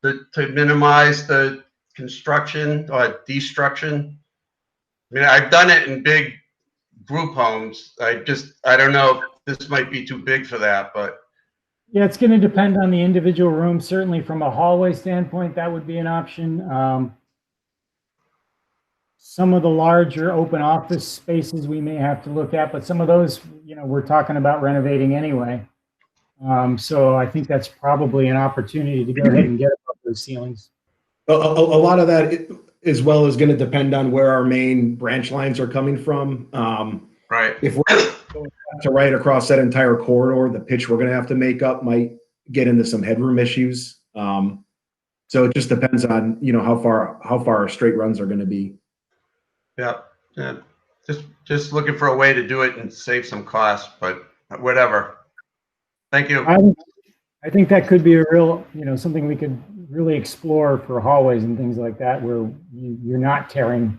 to minimize the construction or destruction? I mean, I've done it in big group homes. I don't know if this might be too big for that, but. Yeah, it's going to depend on the individual room. Certainly from a hallway standpoint, that would be an option. Some of the larger open office spaces we may have to look at, but some of those, we're talking about renovating anyway. So I think that's probably an opportunity to go ahead and get above those ceilings. A lot of that as well is going to depend on where our main branch lines are coming from. Right. If we're going to right across that entire corridor, the pitch we're going to have to make up might get into some headroom issues. So it just depends on, how far our straight runs are going to be. Yeah. Just looking for a way to do it and save some costs, but whatever. Thank you. I think that could be a real, something we could really explore for hallways and things like that, where you're not tearing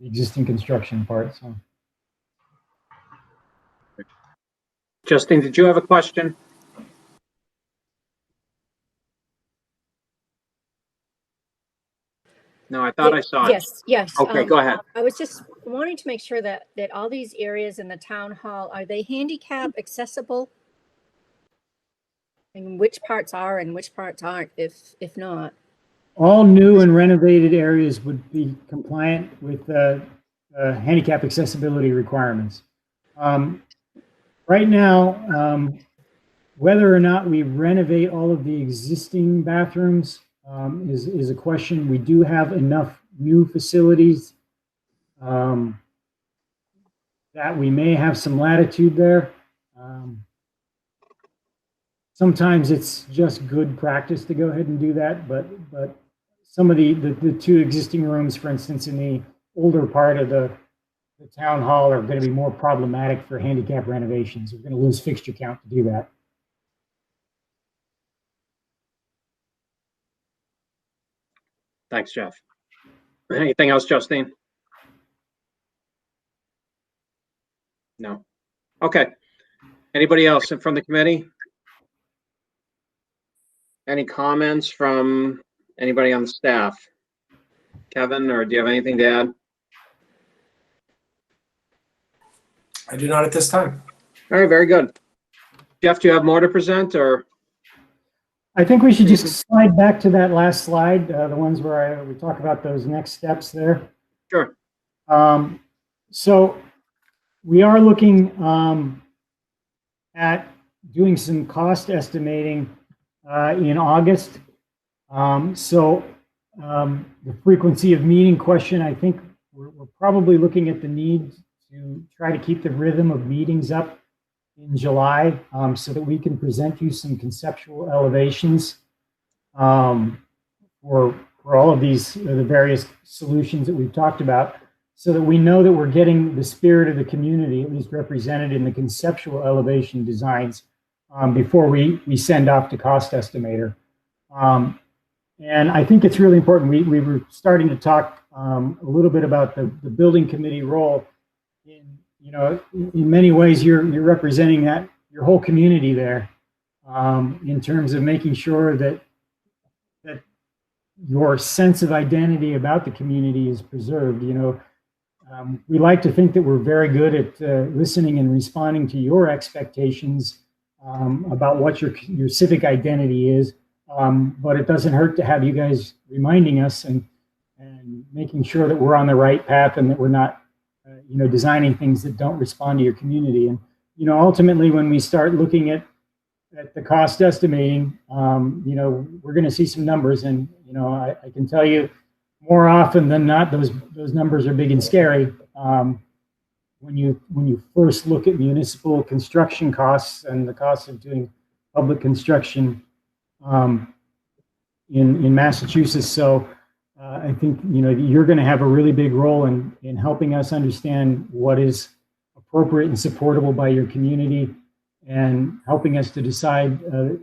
the existing construction apart. So. Justine, did you have a question? No, I thought I saw it. Yes. Okay, go ahead. I was just wanting to make sure that all these areas in the town hall, are they handicap accessible? And which parts are and which parts aren't, if not? All new and renovated areas would be compliant with handicap accessibility requirements. Right now, whether or not we renovate all of the existing bathrooms is a question. We do have enough new facilities that we may have some latitude there. Sometimes it's just good practice to go ahead and do that, but some of the two existing rooms, for instance, in the older part of the town hall, are going to be more problematic for handicap renovations. We're going to lose fixture count to do that. Thanks, Jeff. Anything else, Justine? No. Okay. Anybody else from the committee? Any comments from anybody on the staff? Kevin, or do you have anything to add? I do not at this time. All right, very good. Jeff, do you have more to present, or? I think we should just slide back to that last slide, the ones where we talk about those next steps there. Sure. So we are looking at doing some cost estimating in August. The frequency of meeting question, I think we're probably looking at the need to try to keep the rhythm of meetings up in July, so that we can present you some conceptual elevations for all of these, the various solutions that we've talked about, so that we know that we're getting the spirit of the community at least represented in the conceptual elevation designs before we send off to cost estimator. And I think it's really important. We were starting to talk a little bit about the building committee role. In many ways, you're representing your whole community there, in terms of making sure that your sense of identity about the community is preserved. We like to think that we're very good at listening and responding to your expectations about what your civic identity is, but it doesn't hurt to have you guys reminding us and making sure that we're on the right path and that we're not designing things that don't respond to your community. And, ultimately, when we start looking at the cost estimating, we're going to see some numbers. And, I can tell you more often than not, those numbers are big and scary. When you first look at municipal construction costs and the cost of doing public construction in Massachusetts. So I think, you're going to have a really big role in helping us understand what is appropriate and supportable by your community, and helping us to decide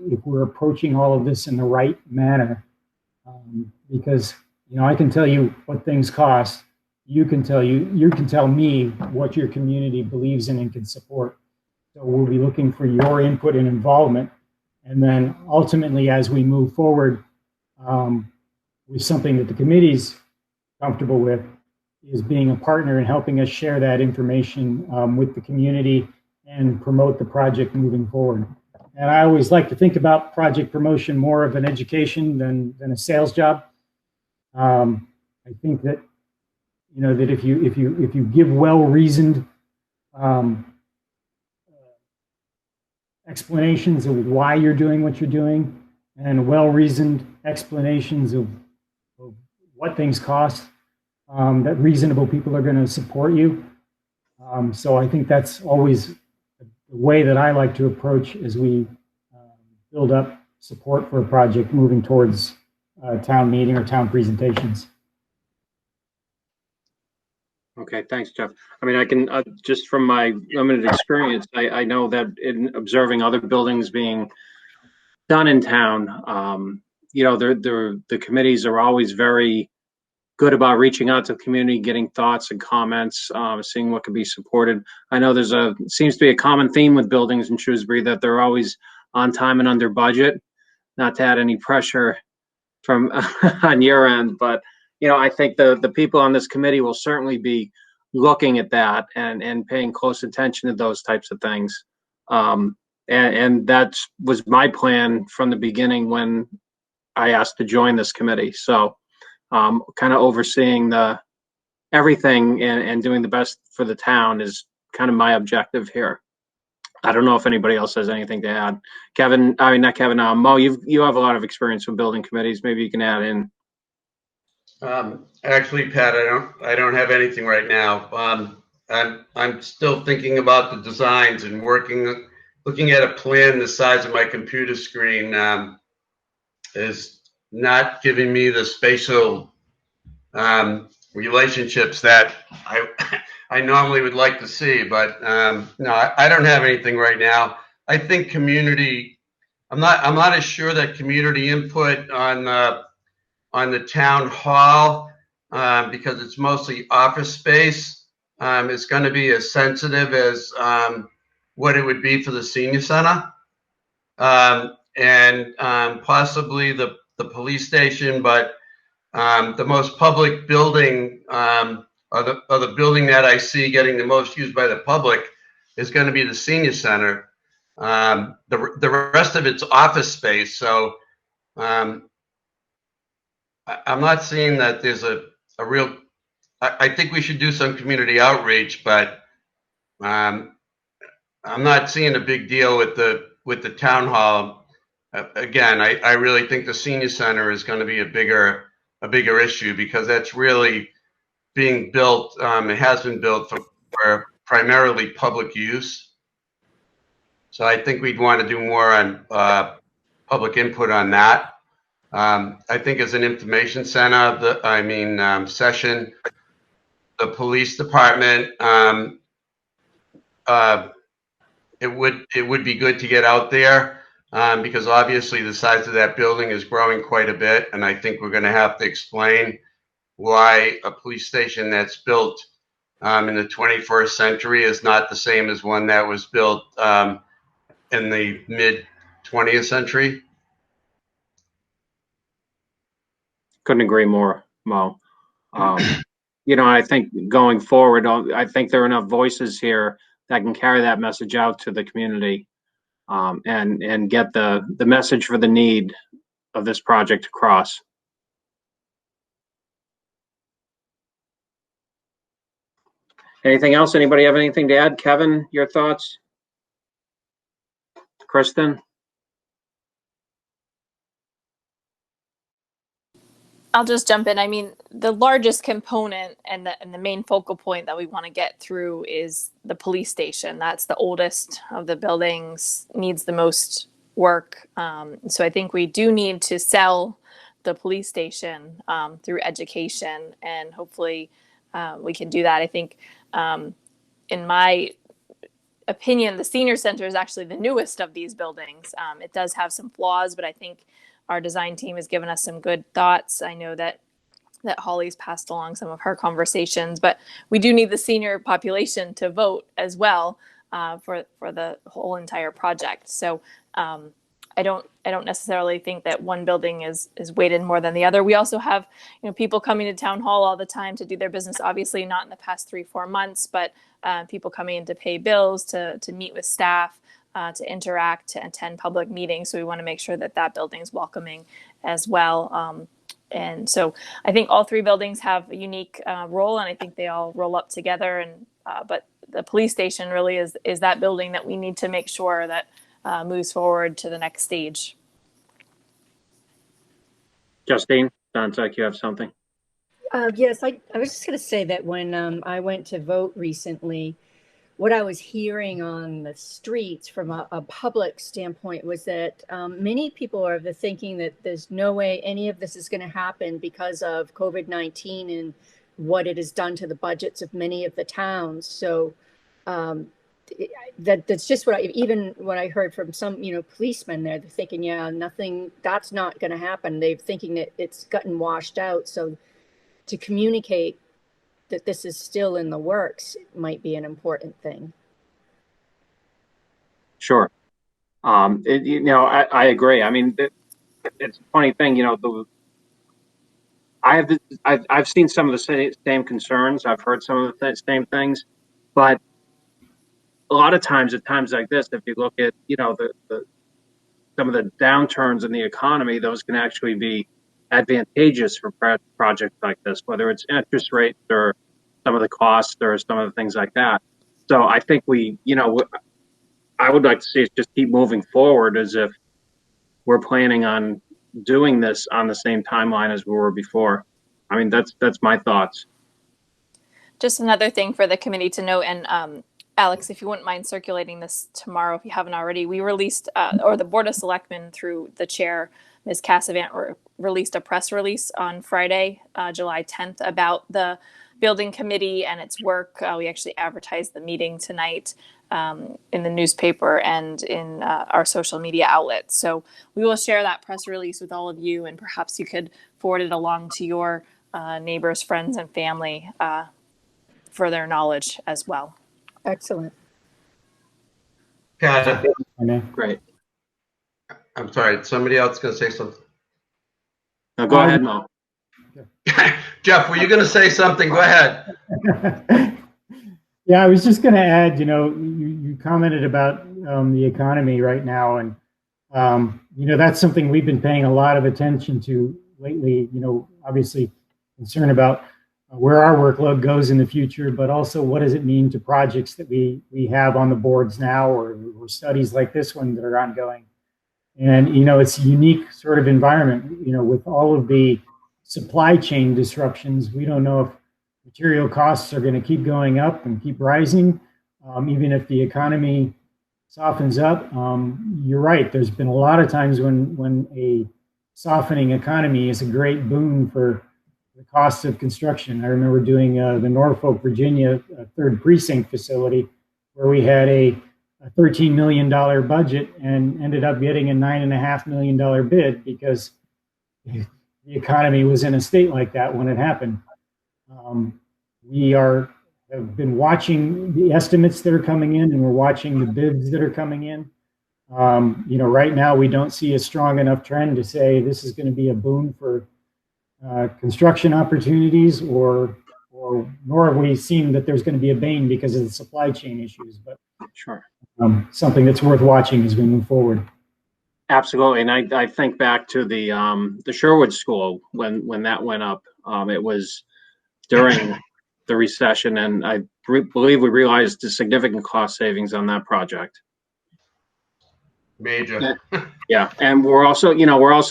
if we're approaching all of this in the right manner. Because, you know, I can tell you what things cost. You can tell me what your community believes in and can support. So we'll be looking for your input and involvement. And then ultimately, as we move forward with something that the committee's comfortable with, is being a partner and helping us share that information with the community and promote the project moving forward. And I always like to think about project promotion more of an education than a sales job. I think that, you know, that if you give well-reasoned explanations of why you're doing what you're doing, and well-reasoned explanations of what things cost, that reasonable people are going to support you. So I think that's always the way that I like to approach as we build up support for a project moving towards town meeting or town presentations. Okay, thanks, Jeff. I mean, I can, just from my limited experience, I know that in observing other buildings being done in town, you know, the committees are always very good about reaching out to the community, getting thoughts and comments, seeing what could be supported. I know seems to be a common theme with buildings in Shrewsbury that they're always on time and under budget. Not to add any pressure from on your end, but you know, I think the people on this committee will certainly be looking at that and paying close attention to those types of things. And that was my plan from the beginning when I asked to join this committee. So kind of overseeing everything and doing the best for the town is kind of my objective here. I don't know if anybody else has anything to add. Kevin, I mean, not Kevin, Mo, you have a lot of experience with building committees. Maybe you can add in. Actually, Pat, I don't have anything right now. I'm still thinking about the designs and looking at a plan the size of my computer screen is not giving me the spatial relationships that I normally would like to see. But no, I don't have anything right now. I think community. I'm not as sure that community input on the town hall, because it's mostly office space, is going to be as sensitive as what it would be for the senior center, and possibly the police station. But the most public building, or the building that I see getting the most used by the public, is going to be the senior center. The rest of it's office space. So I'm not seeing that there's a real. I think we should do some community outreach, but I'm not seeing a big deal with the town hall. Again, I really think the senior center is going to be a bigger issue, because that's really being built. It has been built for primarily public use. So I think we'd want to do more on public input on that. I think as an information center, session, the police department, it would be good to get out there, because obviously the size of that building is growing quite a bit, and I think we're going to have to explain why a police station that's built in the 21st century is not the same as one that was built in the mid 20th century. Couldn't agree more, Mo. You know, I think going forward, I think there are enough voices here that can carry that message out to the community, and get the message for the need of this project across. Anything else? Anybody have anything to add? Kevin, your thoughts? Kristen? I'll just jump in. I mean, the largest component and the main focal point that we want to get through is the police station. That's the oldest of the buildings, needs the most work. So I think we do need to sell the police station through education, and hopefully we can do that. I think in my opinion, the senior center is actually the newest of these buildings. It does have some flaws, but I think our design team has given us some good thoughts. I know that Holly's passed along some of her conversations, but we do need the senior population to vote as well for the whole entire project. So I don't necessarily think that one building is weighted more than the other. We also have, people coming to town hall all the time to do their business. Obviously, not in the past 3-4 months, but people coming in to pay bills, to meet with staff, to interact, to attend public meetings. So we want to make sure that that building is welcoming as well. And so I think all 3 buildings have a unique role, and I think they all roll up together. And but the police station really is that building that we need to make sure that moves forward to the next stage. Justine, sounds like you have something. Yes, I was just going to say that when I went to vote recently, what I was hearing on the streets from a public standpoint was that many people are of the thinking that there's no way any of this is going to happen because of COVID-19 and what it has done to the budgets of many of the towns. So that's just even what I heard from some, policemen there, they're thinking, yeah, nothing, that's not going to happen. They're thinking that it's gotten washed out. So to communicate that this is still in the works might be an important thing. Sure. I agree. I mean, it's a funny thing, I've seen some of the same concerns. I've heard some of the same things, but a lot of times at times like this, if you look at, some of the downturns in the economy, those can actually be advantageous for projects like this, whether it's interest rates or some of the costs or some of the things like that. So I think I would like to see us just keep moving forward as if we're planning on doing this on the same timeline as we were before. I mean, that's my thoughts. Just another thing for the committee to note, and Alex, if you wouldn't mind circulating this tomorrow, if you haven't already, we released, or the Board of Selectmen through the chair, Ms. Cassavant, released a press release on Friday, July 10th, about the building committee and its work. We actually advertised the meeting tonight in the newspaper and in our social media outlets. So we will share that press release with all of you, and perhaps you could forward it along to your neighbors, friends, and family for their knowledge as well. Excellent. Pat, Great. I'm sorry, somebody else going to say something? No, go ahead, Mo. Jeff, were you going to say something? Go ahead. Yeah, I was just going to add, you commented about the economy right now, and that's something we've been paying a lot of attention to lately. Obviously concerned about where our workload goes in the future, but also what does it mean to projects that we have on the boards now, or studies like this one that are ongoing. And it's a unique sort of environment. With all of the supply chain disruptions, we don't know if material costs are going to keep going up and keep rising, even if the economy softens up. You're right. There's been a lot of times when a softening economy is a great boon for the cost of construction. I remember doing the Norfolk, Virginia 3rd Precinct facility, where we had a $13 million budget and ended up getting a $9.5 million bid because the economy was in a state like that when it happened. We have been watching the estimates that are coming in, and we're watching the bids that are coming in. Right now we don't see a strong enough trend to say this is going to be a boon for construction opportunities, or nor have we seen that there's going to be a bane because of the supply chain issues. But sure, something that's worth watching as we move forward. Absolutely, and I think back to the Sherwood School when that went up. It was during the recession, and I believe we realized the significant cost savings on that project. Major. Yeah, and we're also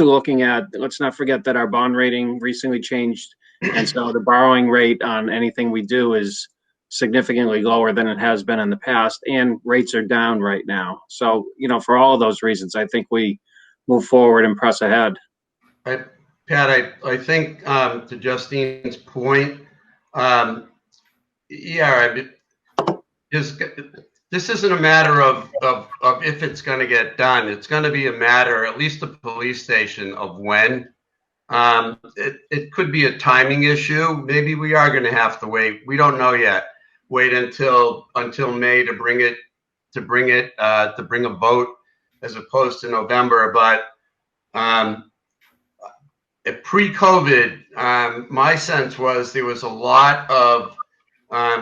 looking at, let's not forget that our bond rating recently changed, and so the borrowing rate on anything we do is significantly lower than it has been in the past, and rates are down right now. So, for all of those reasons, I think we move forward and press ahead. Pat, I think to Justine's point, this isn't a matter of if it's going to get done. It's going to be a matter, at least the police station, of when. It could be a timing issue. Maybe we are going to have to wait. We don't know yet. Wait until May to bring a vote as opposed to November. But pre-COVID, my sense was there was a lot of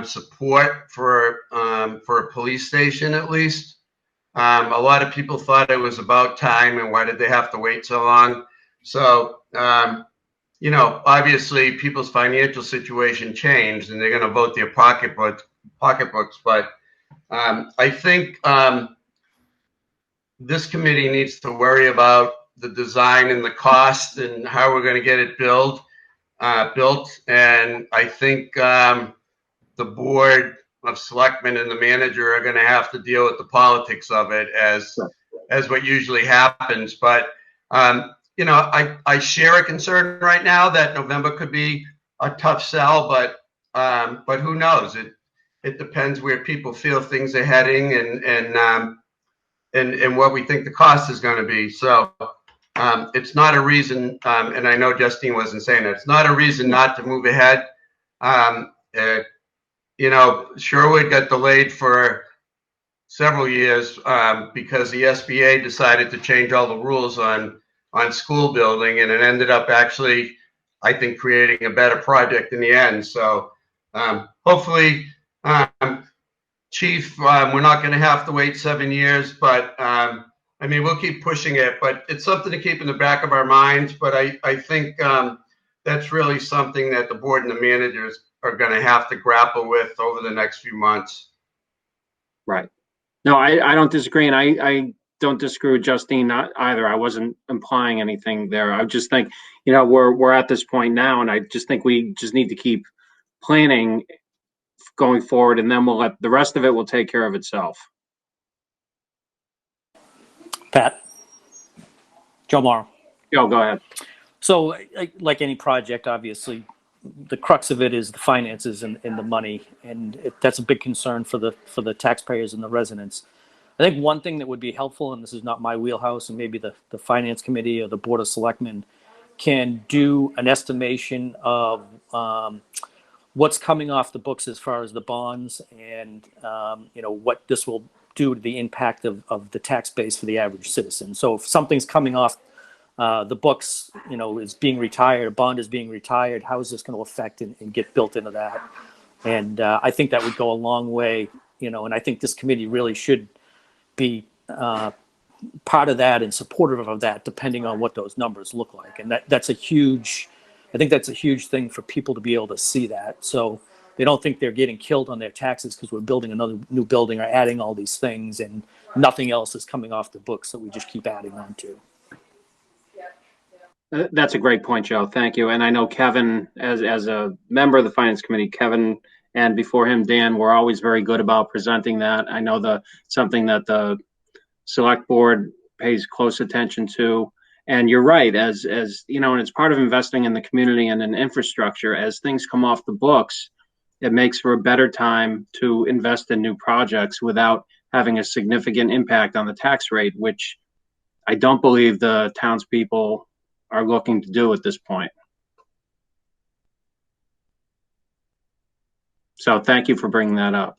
support for a police station, at least. A lot of people thought it was about time, and why did they have to wait so long? So, you know, obviously people's financial situation changed, and they're going to vote their pocketbooks. But I think this committee needs to worry about the design and the cost and how we're going to get it built. And I think the board of selectmen and the manager are going to have to deal with the politics of it as what usually happens. But you know, I share a concern right now that November could be a tough sell, but who knows? It depends where people feel things are heading and what we think the cost is going to be. So it's not a reason, and I know Justine wasn't saying it, it's not a reason not to move ahead. You know, Sherwood got delayed for several years because the SBA decided to change all the rules on school building, and it ended up actually, I think, creating a better project in the end. So hopefully, Chief, we're not going to have to wait 7 years, but I mean, we'll keep pushing it, but it's something to keep in the back of our minds. But I think that's really something that the board and the managers are going to have to grapple with over the next few months. Right. No, I don't disagree, and I don't disagree with Justine either. I wasn't implying anything there. I just think, you know, we're at this point now, and I just think we just need to keep planning going forward, and then we'll let the rest of it will take care of itself. Pat? Joe Morrow. Joe, go ahead. So, like any project, obviously, the crux of it is the finances and the money, and that's a big concern for the taxpayers and the residents. I think one thing that would be helpful, and this is not my wheelhouse, and maybe the finance committee or the board of selectmen can do an estimation of what's coming off the books as far as the bonds, and you know, what this will do to the impact of the tax base for the average citizen. So if something's coming off the books, you know, is being retired, a bond is being retired, how is this going to affect and get built into that? And I think that would go a long way, you know, and I think this committee really should be part of that and supportive of that, depending on what those numbers look like. And that's a huge, I think that's a huge thing for people to be able to see that. So they don't think they're getting killed on their taxes because we're building another new building or adding all these things and nothing else is coming off the books that we just keep adding on to. That's a great point, Joe. Thank you. And I know Kevin, as a member of the Finance Committee, Kevin and before him, Dan, were always very good about presenting that. I know something that the Select Board pays close attention to. And you're right, as you know, and it's part of investing in the community and in infrastructure. As things come off the books, it makes for a better time to invest in new projects without having a significant impact on the tax rate, which I don't believe the townspeople are looking to do at this point. So thank you for bringing that up.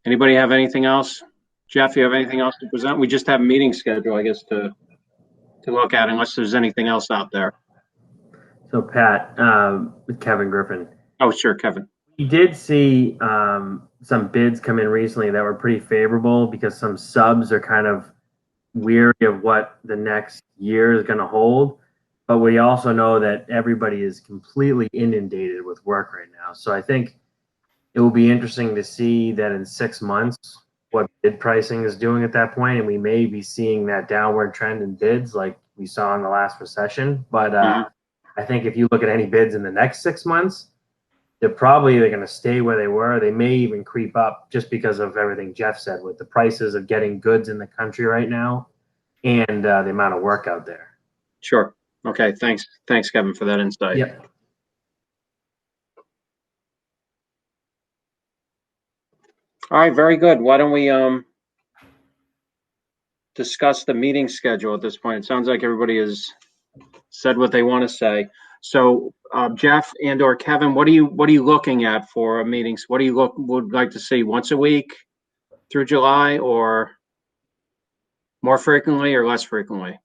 Anybody have anything else? Jeff, you have anything else to present? We just have a meeting schedule, I guess, to look at, unless there's anything else out there. So Pat, with Kevin Griffin. Oh, sure, Kevin. We did see some bids come in recently that were pretty favorable because some subs are kind of weary of what the next year is going to hold. But we also know that everybody is completely inundated with work right now. So I think it will be interesting to see that in 6 months, what bid pricing is doing at that point. And we may be seeing that downward trend in bids like we saw in the last recession. But I think if you look at any bids in the next 6 months, they're probably going to stay where they were. They may even creep up just because of everything Jeff said with the prices of getting goods in the country right now and the amount of work out there. Sure. Okay. Thanks, Kevin, for that insight. Yep. All right, very good. Why don't we discuss the meeting schedule at this point? It sounds like everybody has said what they want to say. So Jeff and or Kevin, what are you looking at for meetings? What do you would like to see? Once a week through July, or more frequently or less frequently?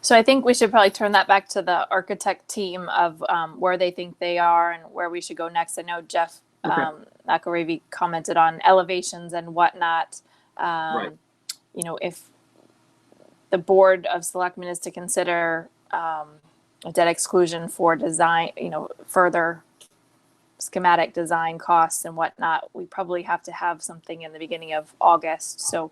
So I think we should probably turn that back to the architect team of where they think they are and where we should go next. I know Jeff McElravy commented on elevations and whatnot. Right. You know, if the Board of Selectmen is to consider a debt exclusion for design, you know, further schematic design costs and whatnot, we probably have to have something in the beginning of August. So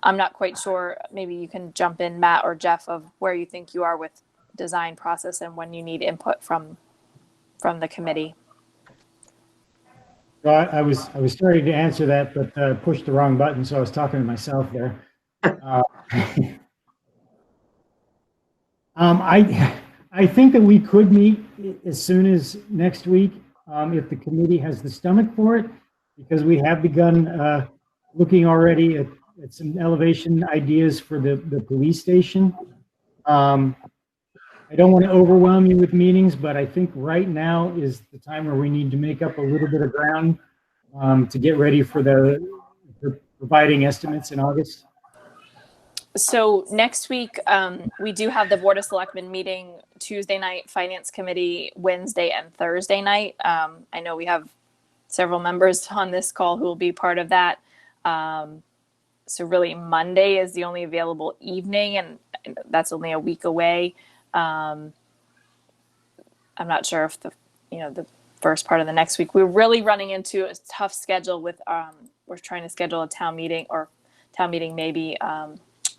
I'm not quite sure. Maybe you can jump in, Matt or Jeff, of where you think you are with design process and when you need input from the committee. Well, I was starting to answer that, but pushed the wrong button, so I was talking to myself there. I think that we could meet as soon as next week if the committee has the stomach for it, because we have begun looking already at some elevation ideas for the police station. I don't want to overwhelm you with meetings, but I think right now is the time where we need to make up a little bit of ground to get ready for providing estimates in August. So next week, we do have the Board of Selectmen meeting Tuesday night, Finance Committee Wednesday and Thursday night. I know we have several members on this call who will be part of that. So really Monday is the only available evening, and that's only a week away. I'm not sure if the first part of the next week. We're really running into a tough schedule with we're trying to schedule a town meeting maybe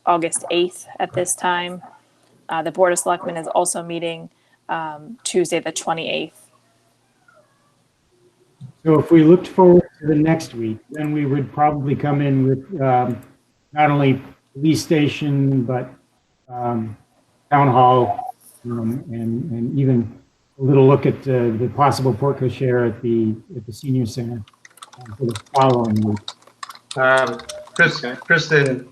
August 8th at this time. The Board of Selectmen is also meeting Tuesday the 28th. So if we looked forward to the next week, then we would probably come in with not only police station, but town hall, and even a little look at the possible port cochere at the senior center for the following week. Kristen,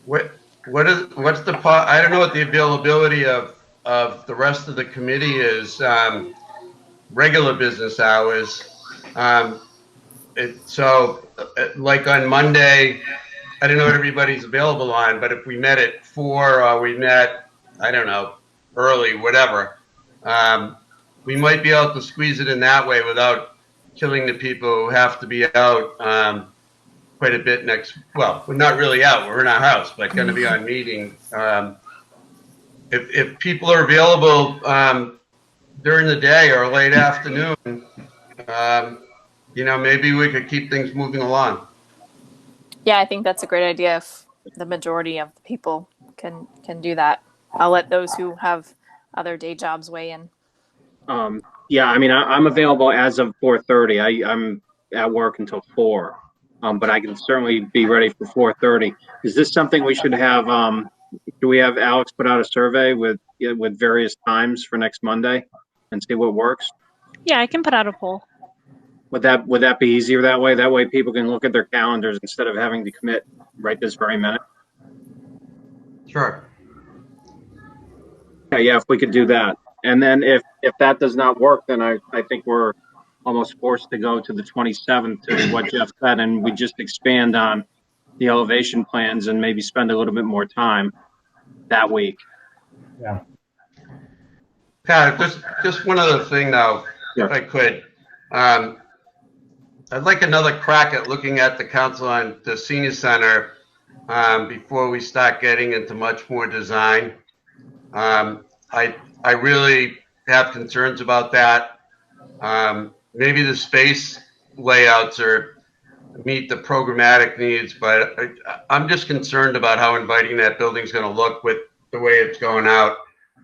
what's the I don't know what the availability of the rest of the committee is. Regular business hours. Like on Monday, I don't know what everybody's available on, but if we met at 4 or we met, I don't know, early, whatever, we might be able to squeeze it in that way without killing the people who have to be out quite a bit well, we're not really out, we're in our house, but going to be on meeting. If people are available during the day or late afternoon, maybe we could keep things moving along. Yeah, I think that's a great idea if the majority of the people can do that. I'll let those who have other day jobs weigh in. Yeah, I mean, I'm available as of 4:30. I'm at work until 4, but I can certainly be ready for 4:30. Is this something we should have? Do we have Alex put out a survey with various times for next Monday and see what works? Yeah, I can put out a poll. Would that be easier that way? That way people can look at their calendars instead of having to commit right this very minute. Sure. Yeah, if we could do that. And then if that does not work, then I think we're almost forced to go to the 27th to what Jeff said, and we just expand on the elevation plans and maybe spend a little bit more time that week. Yeah. Pat, just one other thing though, if I could. I'd like another crack at looking at the council on the senior center before we start getting into much more design. I really have concerns about that. Maybe the space layouts meet the programmatic needs, but I'm just concerned about how inviting that building's going to look with the way it's going out.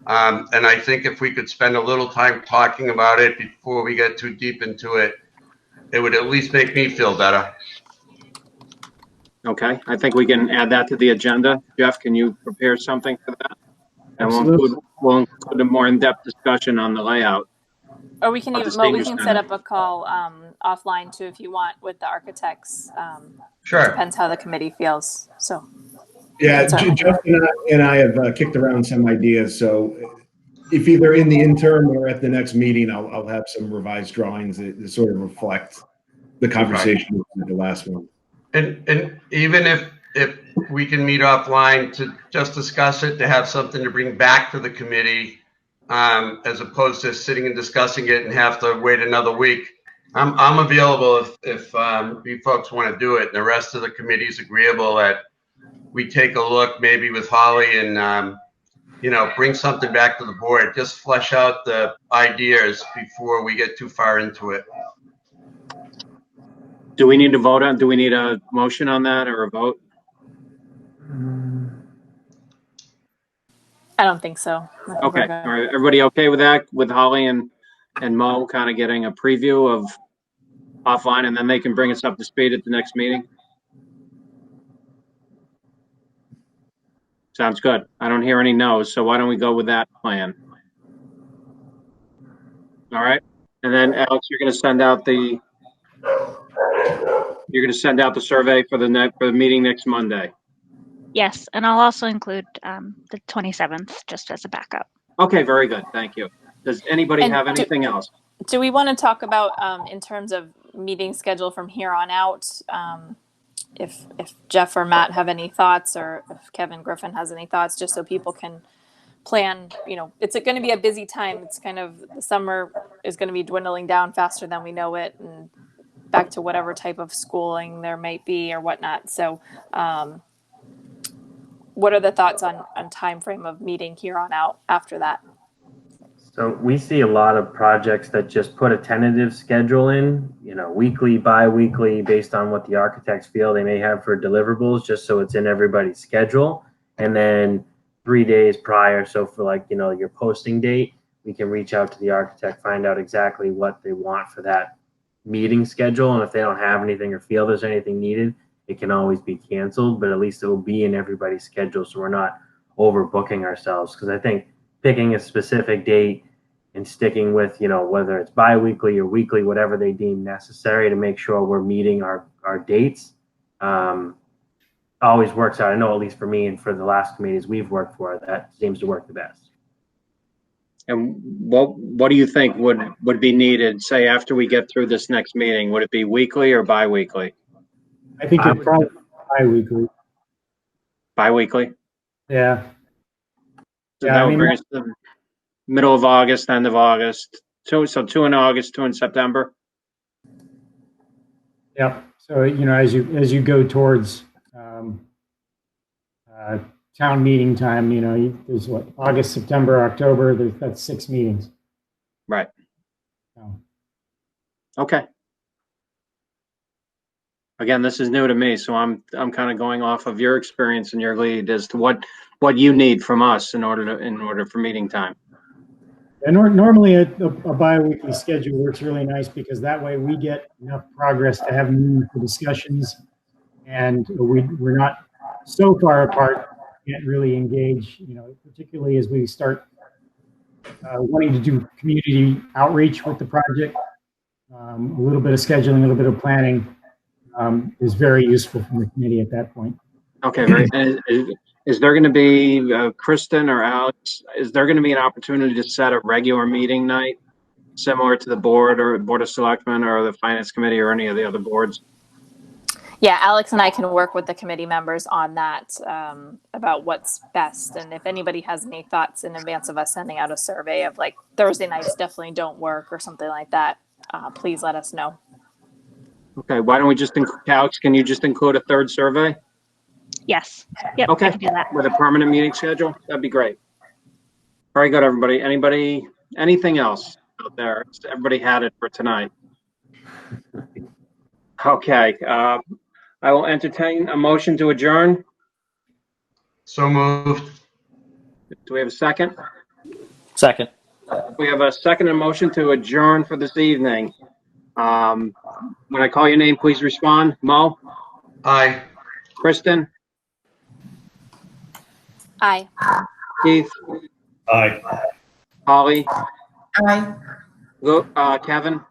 And I think if we could spend a little time talking about it before we get too deep into it, it would at least make me feel better. Okay, I think we can add that to the agenda. Jeff, can you prepare something for that? Absolutely. we'll include a more in-depth discussion on the layout. Or we can Of the even, Mo, we senior can center. set up a call offline too if you want with the architects. Sure. Depends how the committee feels. So Yeah, Sorry. Justin and I have kicked around some ideas. So if either in the interim or at the next meeting, I'll have some revised drawings that sort of reflect the conversation with the last one. And even if we can meet offline to just discuss it, to have something to bring back to the committee, as opposed to sitting and discussing it and have to wait another week. I'm available if you folks want to do it, and the rest of the committee is agreeable that we take a look maybe with Holly and bring something back to the board. Just flesh out the ideas before we get too far into it. Do we need to vote on? Do we need a motion on that or a vote? I don't think so. I think Okay. we're good. All right. Everybody okay with that? With Holly and Mo kind of getting a preview of offline, and then they can bring us up to speed at the next meeting? Sounds good. I don't hear any no's, so why don't we go with that plan? All right. And then Alex, you're going to send out the survey for the meeting next Monday. Yes, and I'll also include the 27th just as a backup. Okay, very good. Thank you. Does anybody And have anything else? Do we want to talk about in terms of meeting schedule from here on out? If Jeff or Matt have any thoughts, or if Kevin Griffin has any thoughts, just so people can plan. It's going to be a busy time. It's kind of, the summer is going to be dwindling down faster than we know it, and back to whatever type of schooling there might be or whatnot. So what are the thoughts on time frame of meeting here on out after that? So we see a lot of projects that just put a tentative schedule in, weekly, bi-weekly, based on what the architects feel they may have for deliverables, just so it's in everybody's schedule. And then 3 days prior, so for your posting date, we can reach out to the architect, find out exactly what they want for that meeting schedule. And if they don't have anything or feel there's anything needed, it can always be canceled, but at least it will be in everybody's schedule, so we're not overbooking ourselves. Because I think picking a specific date and sticking with, whether it's bi-weekly or weekly, whatever they deem necessary to make sure we're meeting our dates, always works out. I know, at least for me and for the last committees we've worked for, that seems to work the best. And what do you think would be needed, say, after we get through this next meeting? Would it be weekly or bi-weekly? I think it probably bi-weekly. Bi-weekly? Yeah. So that would bring us to the middle of August, end of August. So 2 in August, 2 in September. Yeah. So, as you go towards town meeting time, there's August, September, October, that's 6 meetings. Right. So. Okay. Again, this is new to me, so I'm kind of going off of your experience and your lead as to what you need from us in order for meeting time. And normally a bi-weekly schedule works really nice, because that way we get enough progress to have meaningful discussions, and we're not so far apart, can't really engage, particularly as we start wanting to do community outreach with the project. A little bit of scheduling, a little bit of planning is very useful from the committee at that point. Okay, very. Is there going to be, Kristen or Alex, is there going to be an opportunity to set a regular meeting night similar to the board or Board of Selectmen or the Finance Committee or any of the other boards? Yeah, Alex and I can work with the committee members on that, about what's best. And if anybody has any thoughts in advance of us sending out a survey of Thursday nights definitely don't work or something like that, please let us know. Okay, why don't we just, Alex, can you just include a third survey? Yes. Yep. Okay. I can do that. With a permanent meeting schedule? That'd be great. Very good, everybody. Anything else out there? Everybody had it for tonight. Okay. I will entertain a motion to adjourn. So moved. Do we have a second? Second. We have a second and motion to adjourn for this evening. When I call your name, please respond. Mo? Aye. Kristen? Aye. Keith? Aye. Holly, Aye. Kevin,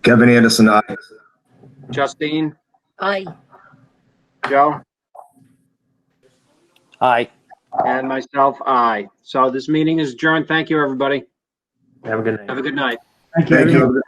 Kevin Anderson, aye. Justine, Aye. Joe, Aye. and myself, aye. So this meeting is adjourned. Thank you, everybody. Have a good night. Have a good night. Thank you. Thank everyone. you.